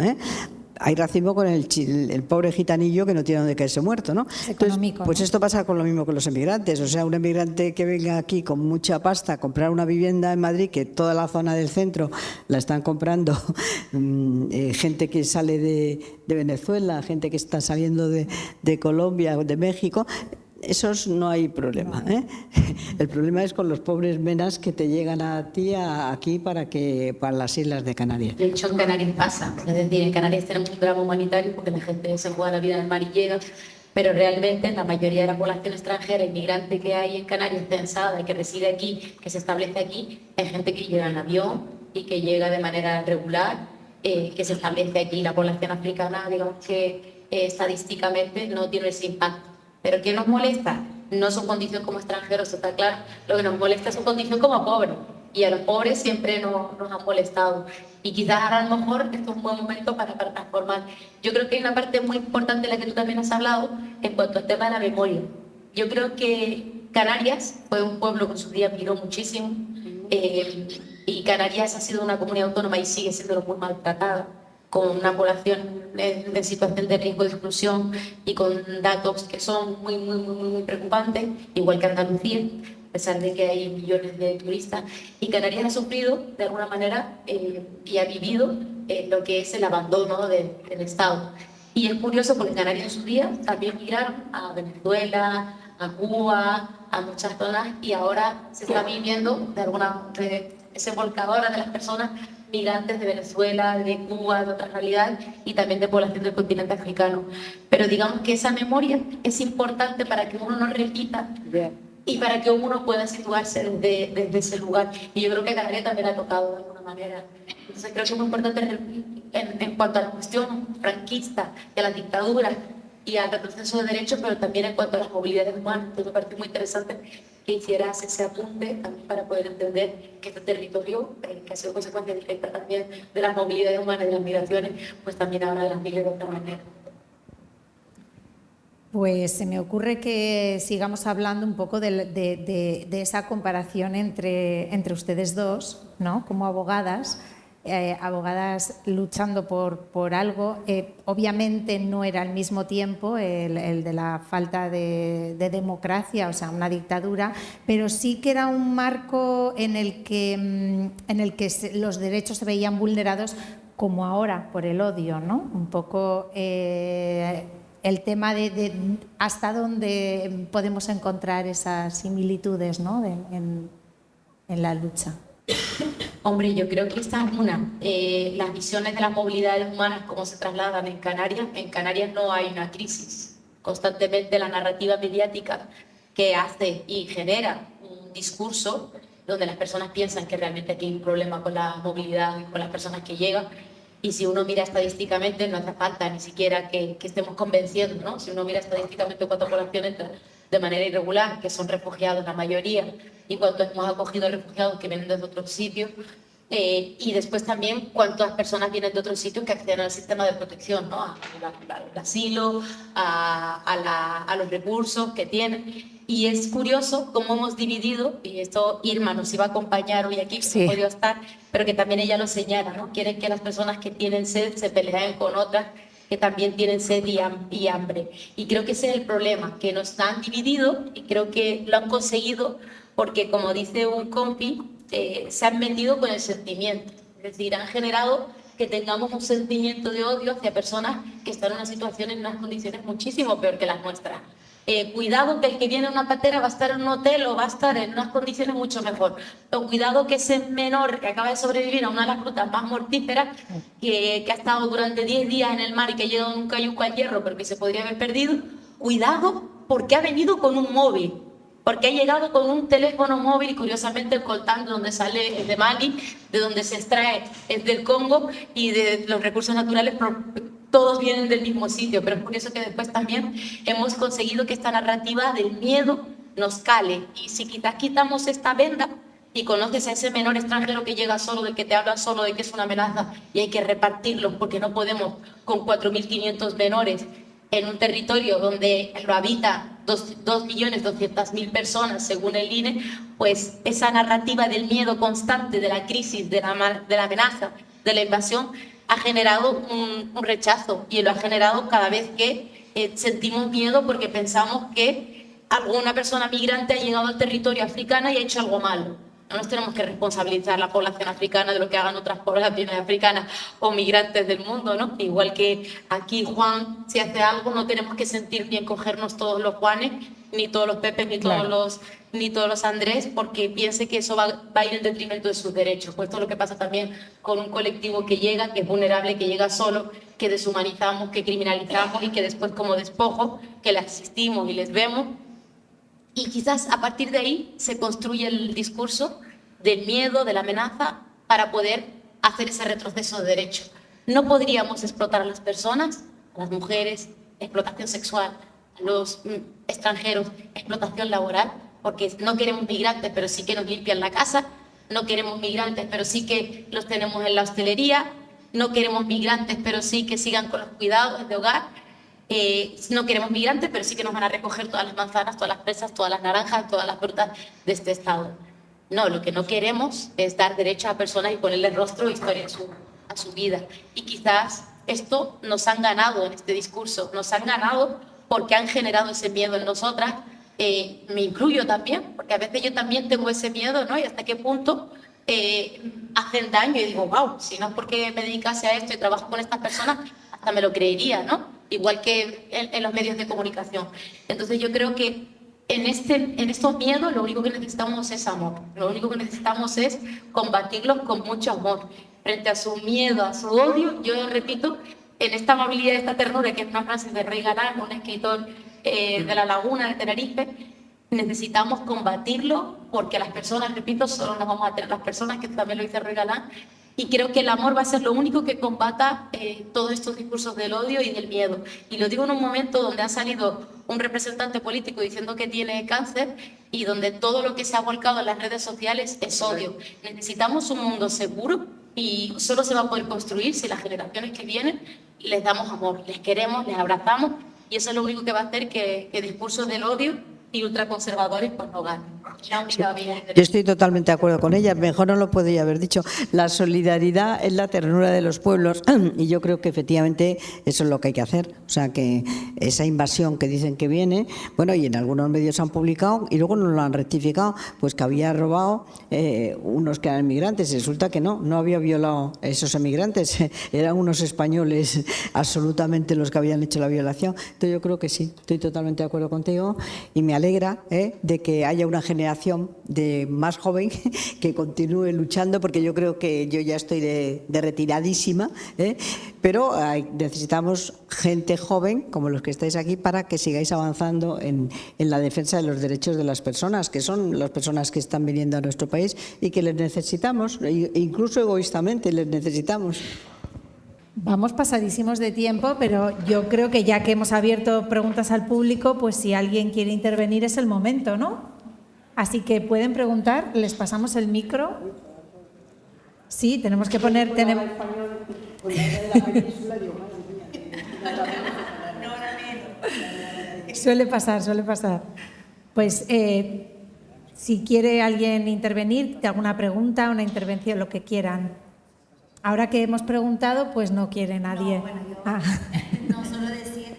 hay racismo con el pobre gitanillo que no tiene donde caerse muerto, ¿no? Entonces, pues esto pasa con lo mismo con los emigrantes. O sea, un emigrante que venga aquí con mucha pasta a comprar una vivienda en Madrid, que toda la zona del centro la están comprando gente que sale de Venezuela, gente que está saliendo de Colombia, de México. Esos no hay problema, El problema es con los pobres menas que te llegan a ti aquí para las islas de Canarias. De hecho, en Canarias pasa. Es decir, en Canarias tenemos un drama humanitario porque la gente se juega la vida en el mar y llega, pero realmente la mayoría de la población extranjera, inmigrante que hay en Canarias, pensada, que reside aquí, que se establece aquí, es gente que llega en avión y que llega de manera regular, que se establece aquí. La población africana, digamos que estadísticamente no tiene ese impacto. ¿Pero qué nos molesta? No su condición como extranjeros, está claro. Lo que nos molesta es su condición como pobre. Y a los pobres siempre nos han molestado. Y quizás ahora a lo mejor esto es un buen momento para transformar. Yo creo que hay una parte muy importante de la que tú también has hablado en cuanto al tema de la memoria. Yo creo que Canarias fue un pueblo que en su día migró muchísimo. Y Canarias ha sido una comunidad autónoma y sigue siendo muy maltratada, con una población en situación de riesgo de exclusión y con datos que son muy preocupantes, igual que Andalucía, a pesar de que hay millones de turistas. Y Canarias ha sufrido de alguna manera y ha vivido lo que es el abandono del Estado. Y es curioso porque Canarias en su día también migraron a Venezuela, a Cuba, a muchas zonas, y ahora se está viviendo ese volcador de las personas migrantes de Venezuela, de Cuba, de otras realidades y también de población del continente africano. Pero digamos que esa memoria es importante para que uno no repita y para que uno pueda situarse desde ese lugar. Y yo creo que a Canarias también ha tocado de alguna manera. Entonces creo que es muy importante en cuanto a la cuestión franquista, de la dictadura y al retroceso de derechos, pero también en cuanto a las movilidades humanas. Entonces me parece muy interesante que hicieras ese apunte también para poder entender que este territorio, que ha sido consecuencia directa también de las movilidades humanas y las migraciones, pues también ahora las vive de otra manera. Pues se me ocurre que sigamos hablando un poco de esa comparación entre ustedes dos, ¿no? Como abogadas. Abogadas luchando por algo. Obviamente no era al mismo tiempo el de la falta de democracia, o sea, una dictadura, pero sí que era un marco en el que los derechos se veían vulnerados, como ahora por el odio, ¿no? Un poco el tema de hasta dónde podemos encontrar esas similitudes, ¿no? en la lucha. Hombre, yo creo que esta es una. Las visiones de las movilidades humanas, cómo se trasladan en Canarias. En Canarias no hay una crisis. Constantemente la narrativa mediática que hace y genera un discurso donde las personas piensan que realmente aquí hay un problema con la movilidad y con las personas que llegan. Y si uno mira estadísticamente, no hace falta ni siquiera que estemos convenciendo, ¿no? Si uno mira estadísticamente cuánta población entra de manera irregular, que son refugiados la mayoría, y cuántos hemos acogido refugiados que vienen desde otros sitios, y después también cuántas personas vienen de otros sitios que acceden al sistema de protección, ¿no? Al asilo, a los recursos que tienen. Y es curioso cómo hemos dividido, y esto Irma nos iba a acompañar hoy aquí, que no podía estar, pero que también ella lo señala, ¿no? Quieren que las personas que tienen sed se peleen con otras que también tienen sed y hambre. Y creo que ese es el problema, que nos han dividido, y creo que lo han conseguido porque, como dice un compi, se han vendido con el sentimiento. Es decir, han generado que tengamos un sentimiento de odio hacia personas que están en una situación, en unas condiciones muchísimo peor que las nuestras. Cuidado que el que viene a una patera va a estar en un hotel o va a estar en unas condiciones mucho mejor. O cuidado que ese menor que acaba de sobrevivir a una de las rutas más mortíferas, que ha estado durante 10 días en el mar y que ha llegado en un cayuco al hierro, pero que se podría haber perdido, cuidado porque ha venido con un móvil, porque ha llegado con un teléfono móvil, y curiosamente el coltán de donde sale es de Mali, de donde se extrae es del Congo, y de los recursos naturales todos vienen del mismo sitio, pero es por eso que después también hemos conseguido que esta narrativa del miedo nos cale. Y si quitamos esta venda y conoces a ese menor extranjero que llega solo, del que te hablan solo de que es una amenaza y hay que repartirlo porque no podemos con 4.500 menores en un territorio donde lo habita 2.200.000 personas según el INE, pues esa narrativa del miedo constante, de la crisis, de la amenaza, de la invasión, ha generado un rechazo, y lo ha generado cada vez que sentimos miedo porque pensamos que alguna persona migrante ha llegado al territorio africano y ha hecho algo malo. No nos tenemos que responsabilizar la población africana de lo que hagan otras poblaciones africanas o migrantes del mundo, ¿no? Igual que aquí Juan, si hace algo, no tenemos que sentir bien cogernos todos los Juanes, ni todos los Pepes, ni todos los Andrés, porque piense que eso va a ir en detrimento de sus derechos. Pues esto es lo que pasa también con un colectivo que llega, que es vulnerable, que llega solo, que deshumanizamos, que criminalizamos y que después como despojo, que le asistimos y les vemos. Y quizás a partir de ahí se construye el discurso del miedo, de la amenaza, para poder hacer ese retroceso de derechos. No podríamos explotar a las personas, a las mujeres, explotación sexual, a los extranjeros, explotación laboral, porque no queremos migrantes, pero sí que nos limpian la casa, no queremos migrantes, pero sí que los tenemos en la hostelería, no queremos migrantes, pero sí que sigan con los cuidados de hogar. No queremos migrantes, pero sí que nos van a recoger todas las manzanas, todas las fresas, todas las naranjas, todas las frutas de este estado. No, lo que no queremos es dar derechos a personas y ponerle rostro e historia a su vida. Y quizás esto nos han ganado en este discurso, nos han ganado porque han generado ese miedo en nosotras. Me incluyo también, porque a veces yo también tengo ese miedo, ¿no? Y hasta qué punto hacen daño, y digo, wow, si no es porque me dedicase a esto y trabajo con estas personas, hasta me lo creería, ¿no? Igual que en los medios de comunicación. Entonces yo creo que en estos miedos lo único que necesitamos es amor, lo único que necesitamos es combatirlos con mucho amor. Frente a su miedo, a su odio, yo repito, en esta amabilidad, esta ternura, que es una frase de Rey Galán, un escritor de La Laguna, de Tenerife, necesitamos combatirlo, porque las personas, repito, solo nos vamos a tener las personas, que también lo dice Rey Galán, Y creo que el amor va a ser lo único que combata todos estos discursos del odio y del miedo. Y lo digo en un momento donde ha salido un representante político diciendo que tiene cáncer y donde todo lo que se ha volcado en las redes sociales es odio. Necesitamos un mundo seguro y solo se va a poder construir si las generaciones que vienen les damos amor, les queremos, les abrazamos, y eso es lo único que va a hacer que discursos del odio y ultraconservadores pues no ganen. Yo estoy totalmente de acuerdo con ella, mejor no lo podría haber dicho. La solidaridad es la ternura de los pueblos y yo creo que efectivamente eso es lo que hay que hacer. O sea, que esa invasión que dicen que viene, bueno, y en algunos medios han publicado y luego no lo han rectificado, pues que había robado unos que eran inmigrantes. Resulta que no había violado a esos emigrantes, eran unos españoles absolutamente los que habían hecho la violación. Entonces yo creo que sí, estoy totalmente de acuerdo contigo y me alegra de que haya una generación de más joven que continúe luchando, porque yo creo que yo ya estoy de retiradísima, pero necesitamos gente joven como los que estáis aquí para que sigáis avanzando en la defensa de los derechos de las personas, que son las personas que están viniendo a nuestro país y que les necesitamos, incluso egoístamente les necesitamos. Vamos pasadísimos de tiempo, pero yo creo que ya que hemos abierto preguntas al público, pues si alguien quiere intervenir es el momento, ¿no? Así que pueden preguntar, les pasamos el micro. Sí, tenemos que poner... Suele pasar. Pues si quiere alguien intervenir, alguna pregunta, una intervención, lo que quieran. Ahora que hemos preguntado, pues no quiere nadie. No, bueno, no, solo decir,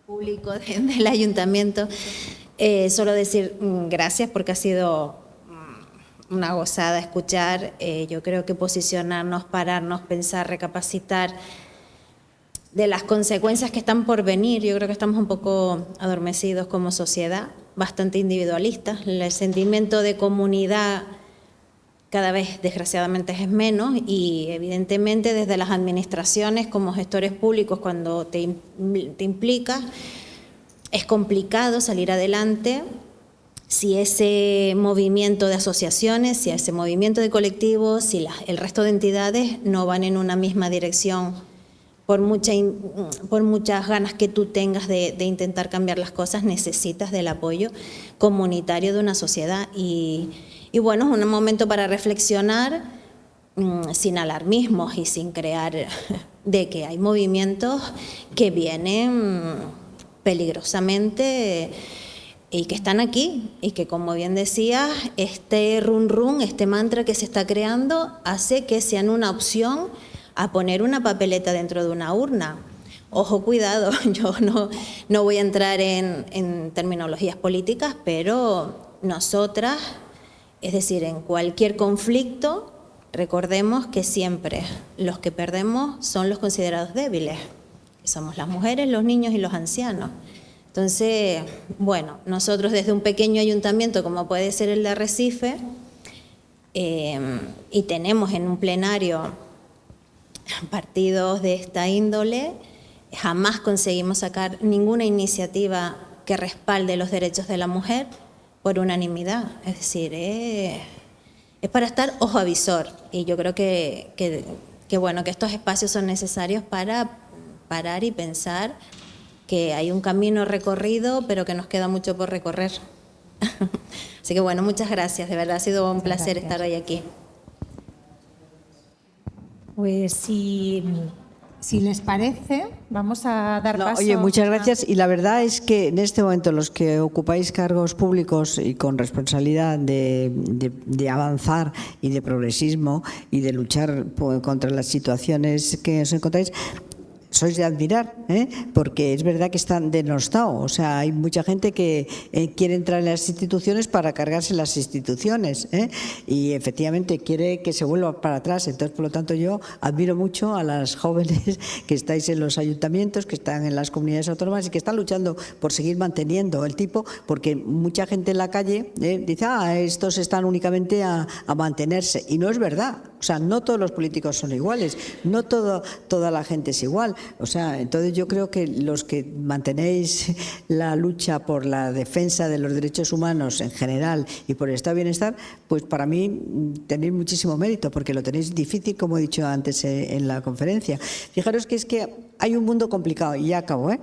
público del ayuntamiento, solo decir gracias porque ha sido una gozada escuchar. Yo creo que posicionarnos, pararnos, pensar, recapacitar de las consecuencias que están por venir. Yo creo que estamos un poco adormecidos como sociedad, bastante individualistas. El sentimiento de comunidad cada vez, desgraciadamente, es menos y, evidentemente, desde las administraciones, como gestores públicos, cuando te implicas, es complicado salir adelante si ese movimiento de asociaciones, si ese movimiento de colectivos, si el resto de entidades no van en una misma dirección, por muchas ganas que tú tengas de intentar cambiar las cosas, necesitas del apoyo comunitario de una sociedad. Y bueno, es un momento para reflexionar sin alarmismos y sin crear de que hay movimientos que vienen peligrosamente y que están aquí y que, como bien decías, este run, este mantra que se está creando hace que sean una opción a poner una papeleta dentro de una urna. Ojo, cuidado, yo no voy a entrar en terminologías políticas, pero nosotras, es decir, en cualquier conflicto, recordemos que siempre los que perdemos son los considerados débiles, que somos las mujeres, los niños y los ancianos. Entonces, bueno, nosotros desde un pequeño ayuntamiento como puede ser el de Arrecife, y tenemos en un plenario partidos de esta índole, jamás conseguimos sacar ninguna iniciativa que respalde los derechos de la mujer por unanimidad. Es decir, es para estar ojo a visor, y yo creo que bueno, que estos espacios son necesarios para parar y pensar que hay un camino recorrido, pero que nos queda mucho por recorrer. Así que bueno, muchas gracias, de verdad ha sido un placer estar hoy aquí. Pues si les parece, vamos a dar paso. Oye, muchas gracias. Y la verdad es que en este momento los que ocupáis cargos públicos y con responsabilidad de avanzar y de progresismo y de luchar contra las situaciones que os encontráis, sois de admirar, porque es verdad que están denostados. O sea, hay mucha gente que quiere entrar en las instituciones para cargarse las instituciones, y efectivamente quiere que se vuelva para atrás. Entonces, por lo tanto, yo admiro mucho a las jóvenes que estáis en los ayuntamientos, que están en las comunidades autónomas y que están luchando por seguir manteniendo el tipo, porque mucha gente en la calle dice, estos están únicamente a mantenerse, y no es verdad. O sea, no todos los políticos son iguales, no toda la gente es igual. O sea, entonces yo creo que los que mantenéis la lucha por la defensa de los derechos humanos en general y por el estado de bienestar, pues para mí tenéis muchísimo mérito, porque lo tenéis difícil, como he dicho antes en la conferencia. Fijaros que es que hay un mundo complicado, y ya acabo, ¿eh?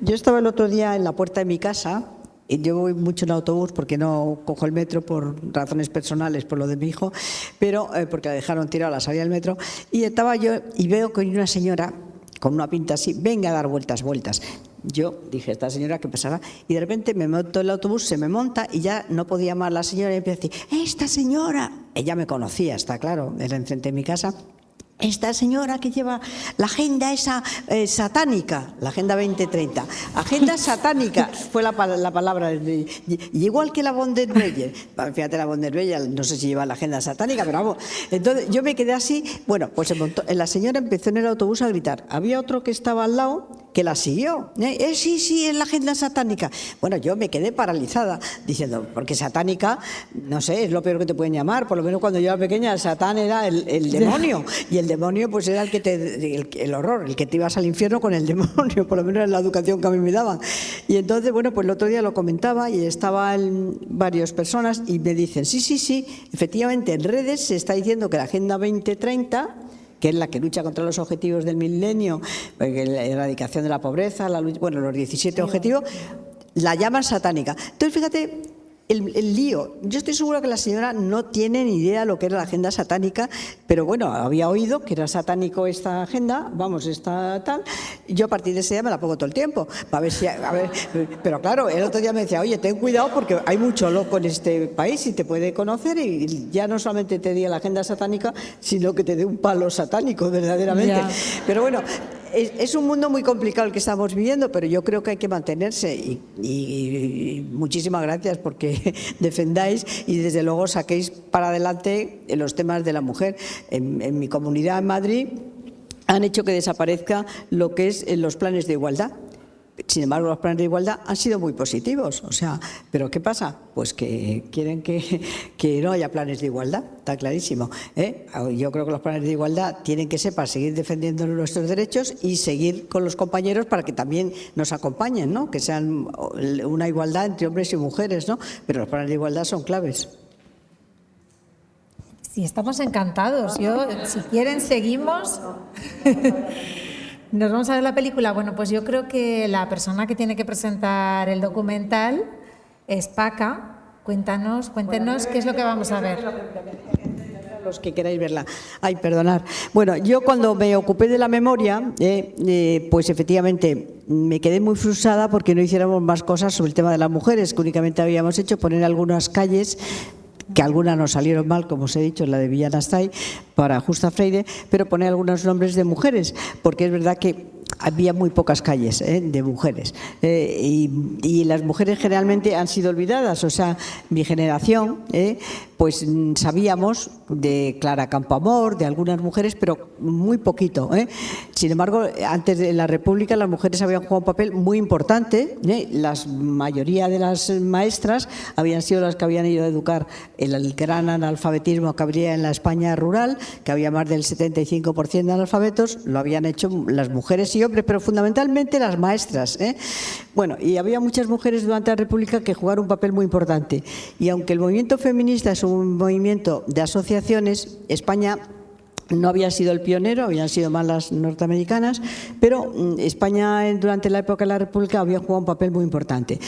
Yo estaba el otro día en la puerta de mi casa. Y yo voy mucho en autobús porque no cojo el metro por razones personales, por lo de mi hijo, pero porque la dejaron tirada a la salida del metro. Y estaba yo y veo que hay una señora con una pinta así, venga a dar vueltas. Yo dije, esta señora, ¿qué pasaba? Y de repente me monto en el autobús, se me monta y ya no podía más la señora y empieza a decir, ¡esta señora! Ella me conocía, está claro, era enfrente de mi casa. Esta señora que lleva la agenda esa satánica, la Agenda 2030. Agenda satánica fue la palabra. Y igual que la von der Leyen. Fíjate, la von der Leyen, no sé si lleva la agenda satánica, pero vamos. Entonces yo me quedé así. Bueno, pues se montó, la señora empezó en el autobús a gritar. Había otro que estaba al lado que la siguió. Sí, es la agenda satánica. Bueno, yo me quedé paralizada diciendo, porque satánica, no sé, es lo peor que te pueden llamar. Por lo menos cuando yo era pequeña, Satán era el demonio. Y el demonio pues era el horror, el que te ibas al infierno con el demonio, por lo menos en la educación que a mí me daban. Y entonces, bueno, pues el otro día lo comentaba y estaban varias personas y me dicen, sí, efectivamente en redes se está diciendo que la Agenda 2030, que es la que lucha contra los objetivos del milenio, la erradicación de la pobreza, los 17 objetivos, la llaman satánica. Entonces, fíjate el lío. Yo estoy segura que la señora no tiene ni idea de lo que era la agenda satánica, pero bueno, había oído que era satánico esta agenda, esta tal. Yo a partir de ese día me la pongo todo el tiempo, para ver si, pero claro, el otro día me decía, oye, ten cuidado porque hay mucho loco en este país y te puede conocer y ya no solamente te diga la agenda satánica, sino que te dé un palo satánico verdaderamente. Ya. Pero bueno, es un mundo muy complicado el que estamos viviendo, pero yo creo que hay que mantenerse y muchísimas gracias porque defendáis y desde luego saquéis para adelante los temas de la mujer. En mi comunidad en Madrid han hecho que desaparezca lo que es los planes de igualdad. Sin embargo, los planes de igualdad han sido muy positivos. O sea, ¿pero qué pasa? Pues que quieren que no haya planes de igualdad, está clarísimo, ¿eh? Yo creo que los planes de igualdad tienen que ser para seguir defendiendo nuestros derechos y seguir con los compañeros para que también nos acompañen, ¿no? Que sean una igualdad entre hombres y mujeres, ¿no? Pero los planes de igualdad son claves. Sí, estamos encantados. Si quieren, seguimos. ¿Nos vamos a ver la película? Bueno, pues yo creo que la persona que tiene que presentar el documental es Paca. Cuéntenos qué es lo que vamos a ver. Los que queráis verla. Ay, perdonar. Bueno, yo cuando me ocupé de la memoria, pues efectivamente me quedé muy frustrada porque no hiciéramos más cosas sobre el tema de las mujeres, que únicamente habíamos hecho poner algunas calles, que algunas nos salieron mal, como os he dicho, la de Villanastay, para Justa Freire, pero poner algunos nombres de mujeres, porque es verdad que había muy pocas calles de mujeres y las mujeres generalmente han sido olvidadas. O sea, mi generación pues sabíamos de Clara Campoamor, de algunas mujeres, pero muy poquito. Sin embargo, antes de la República las mujeres habían jugado un papel muy importante. La mayoría de las maestras habían sido las que habían ido a educar el gran analfabetismo que había en la España rural, que había más del 75% de analfabetos, lo habían hecho las mujeres y hombres, pero fundamentalmente las maestras. Bueno, y había muchas mujeres durante la República que jugaron un papel muy importante. Y aunque el movimiento feminista es un movimiento de asociaciones, España no había sido el pionero, habían sido más las norteamericanas, pero España durante la época de la República había jugado un papel muy importante.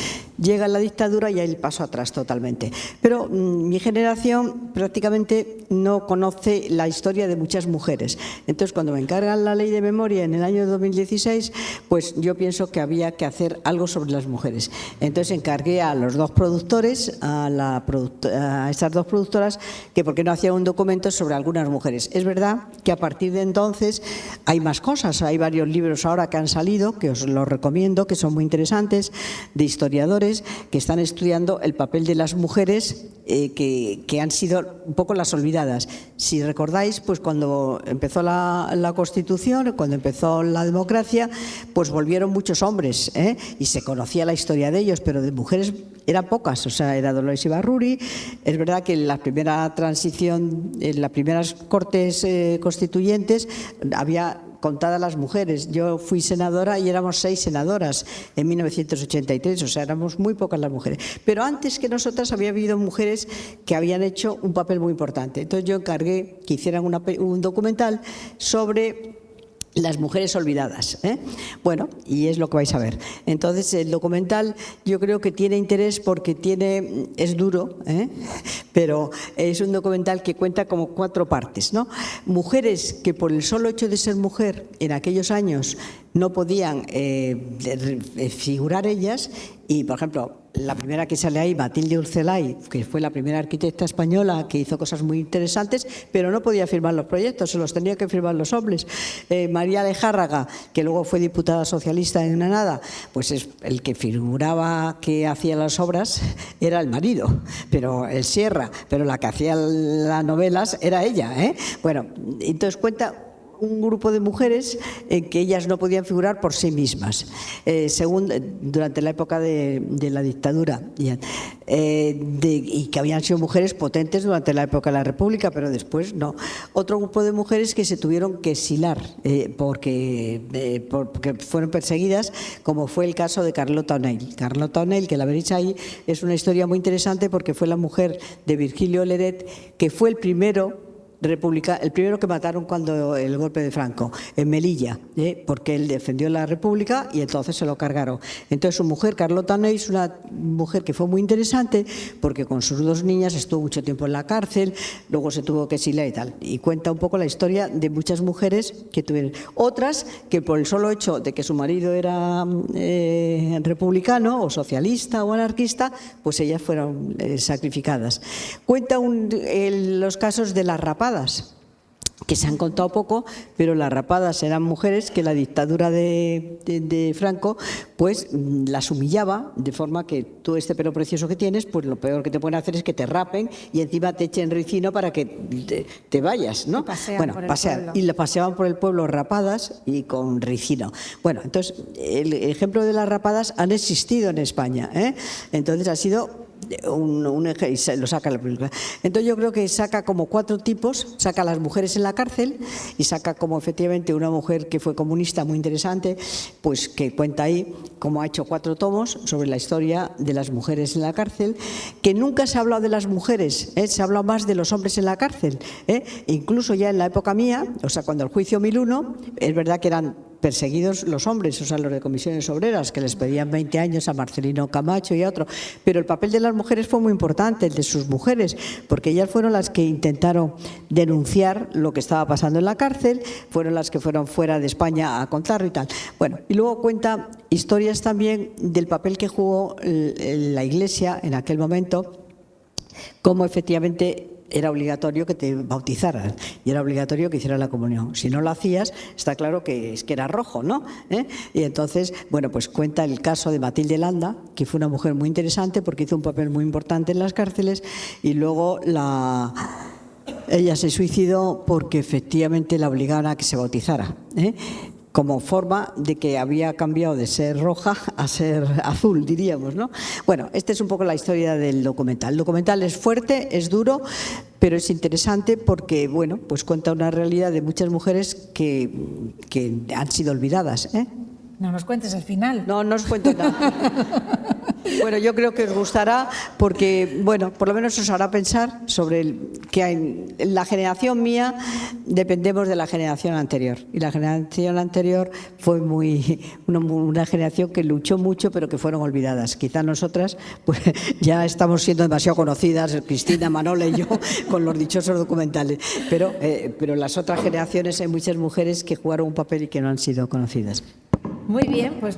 Llega la dictadura y hay el paso atrás totalmente. Pero mi generación prácticamente no conoce la historia de muchas mujeres. Entonces, cuando me encargan la ley de memoria en el año 2016, pues yo pienso que había que hacer algo sobre las mujeres. Entonces encargué a los dos productores, a estas dos productoras, que por qué no hacían un documento sobre algunas mujeres. Es verdad verdad que a partir de entonces hay más cosas. Hay varios libros ahora que han salido, que os los recomiendo, que son muy interesantes, de historiadores que están estudiando el papel de las mujeres que han sido un poco las olvidadas. Si recordáis, pues cuando empezó la Constitución, cuando empezó la democracia, pues volvieron muchos hombres, y se conocía la historia de ellos, pero de mujeres eran pocas. O sea, era Dolores Ibarruri. Es verdad que en la primera transición, en las primeras Cortes constituyentes, había contadas las mujeres. Yo fui senadora y éramos 6 senadoras en 1983, o sea, éramos muy pocas las mujeres. Pero antes que nosotras había habido mujeres que habían hecho un papel muy importante. Entonces yo encargué que hicieran un documental sobre las mujeres olvidadas, Bueno, y es lo que vais a ver. Entonces, el documental yo creo que tiene interés porque es duro, pero es un documental que cuenta como 4 partes, ¿no? Mujeres que por el solo hecho de ser mujer en aquellos años no podían figurar ellas, y por ejemplo, la primera que sale ahí, Matilde Urcelay, que fue la primera arquitecta española que hizo cosas muy interesantes, pero no podía firmar los proyectos, se los tenía que firmar los hombres. María Lejárraga, que luego fue diputada socialista en Granada, pues es el que figuraba que hacía las obras era el marido, pero el Sierra, pero la que hacía las novelas era ella, Bueno, entonces cuenta un grupo de mujeres que ellas no podían figurar por sí mismas, durante la época de la dictadura, y que habían sido mujeres potentes durante la época de la República, pero después no. Otro grupo de mujeres que se tuvieron que exilar porque fueron perseguidas, como fue el caso de Carlota O'Neill. Carlota O'Neill, que la veréis ahí, es una historia muy interesante porque fue la mujer de Virgilio Leret, que fue el primero que mataron cuando el golpe de Franco, en Melilla, porque él defendió la República y entonces se lo cargaron. Entonces su mujer, Carlota O'Neill, es una mujer que fue muy interesante porque con sus 2 niñas estuvo mucho tiempo en la cárcel, luego se tuvo que exiliar y tal. Y cuenta un poco la historia de muchas mujeres que tuvieron. Otras que por el solo hecho de que su marido era republicano o socialista o anarquista, pues ellas fueron sacrificadas. Cuenta los casos de las rapadas, que se han contado poco, pero las rapadas eran mujeres que la dictadura de Franco pues las humillaba, de forma que tú este pelo precioso que tienes, pues lo peor que te pueden hacer es que te rapen y encima te echen ricino para que te vayas, ¿no? Bueno, pasear. Y le paseaban por el pueblo rapadas y con ricino. Bueno, entonces el ejemplo de las rapadas han existido en España, Entonces ha sido y lo saca la película. Entonces yo creo que saca como 4 tipos, saca a las mujeres en la cárcel y saca como efectivamente una mujer que fue comunista muy interesante, pues que cuenta ahí cómo ha hecho 4 tomos sobre la historia de las mujeres en la cárcel, que nunca se ha hablado de las mujeres, se ha hablado más de los hombres en la cárcel, incluso ya en la época mía, o sea, cuando el juicio 1001, es verdad que eran perseguidos los hombres, o sea, los de comisiones obreras, que les pedían 20 años a Marcelino Camacho y a otro, pero el papel de las mujeres fue muy importante, el de sus mujeres, porque ellas fueron las que intentaron denunciar lo que estaba pasando en la cárcel, fueron las que fueron fuera de España a contarlo y tal. Bueno, y luego cuenta historias también del papel que jugó la Iglesia en aquel momento, cómo efectivamente era obligatorio que te bautizaran y era obligatorio que hicieras la comunión. Si no lo hacías, está claro que era rojo, ¿no? Y entonces, bueno, pues cuenta el caso de Matilde Landa, que fue una mujer muy interesante porque hizo un papel muy importante en las cárceles, y luego ella se suicidó porque efectivamente la obligaron a que se bautizara, como forma de que había cambiado de ser roja a ser azul, diríamos, ¿no? Bueno, esta es un poco la historia del documental. El documental es fuerte, es duro, pero es interesante porque, bueno, pues cuenta una realidad de muchas mujeres que han sido olvidadas, No nos cuentes el final. No os cuento nada. Bueno, yo creo que os gustará porque, bueno, por lo menos os hará pensar sobre que en la generación mía dependemos de la generación anterior. Y la generación anterior fue una generación que luchó mucho, pero que fueron olvidadas. Quizá nosotras pues ya estamos siendo demasiado conocidas, Cristina, Manola y yo, con los dichosos documentales. Pero las otras generaciones hay muchas mujeres que jugaron un papel y que no han sido conocidas. Muy bien, pues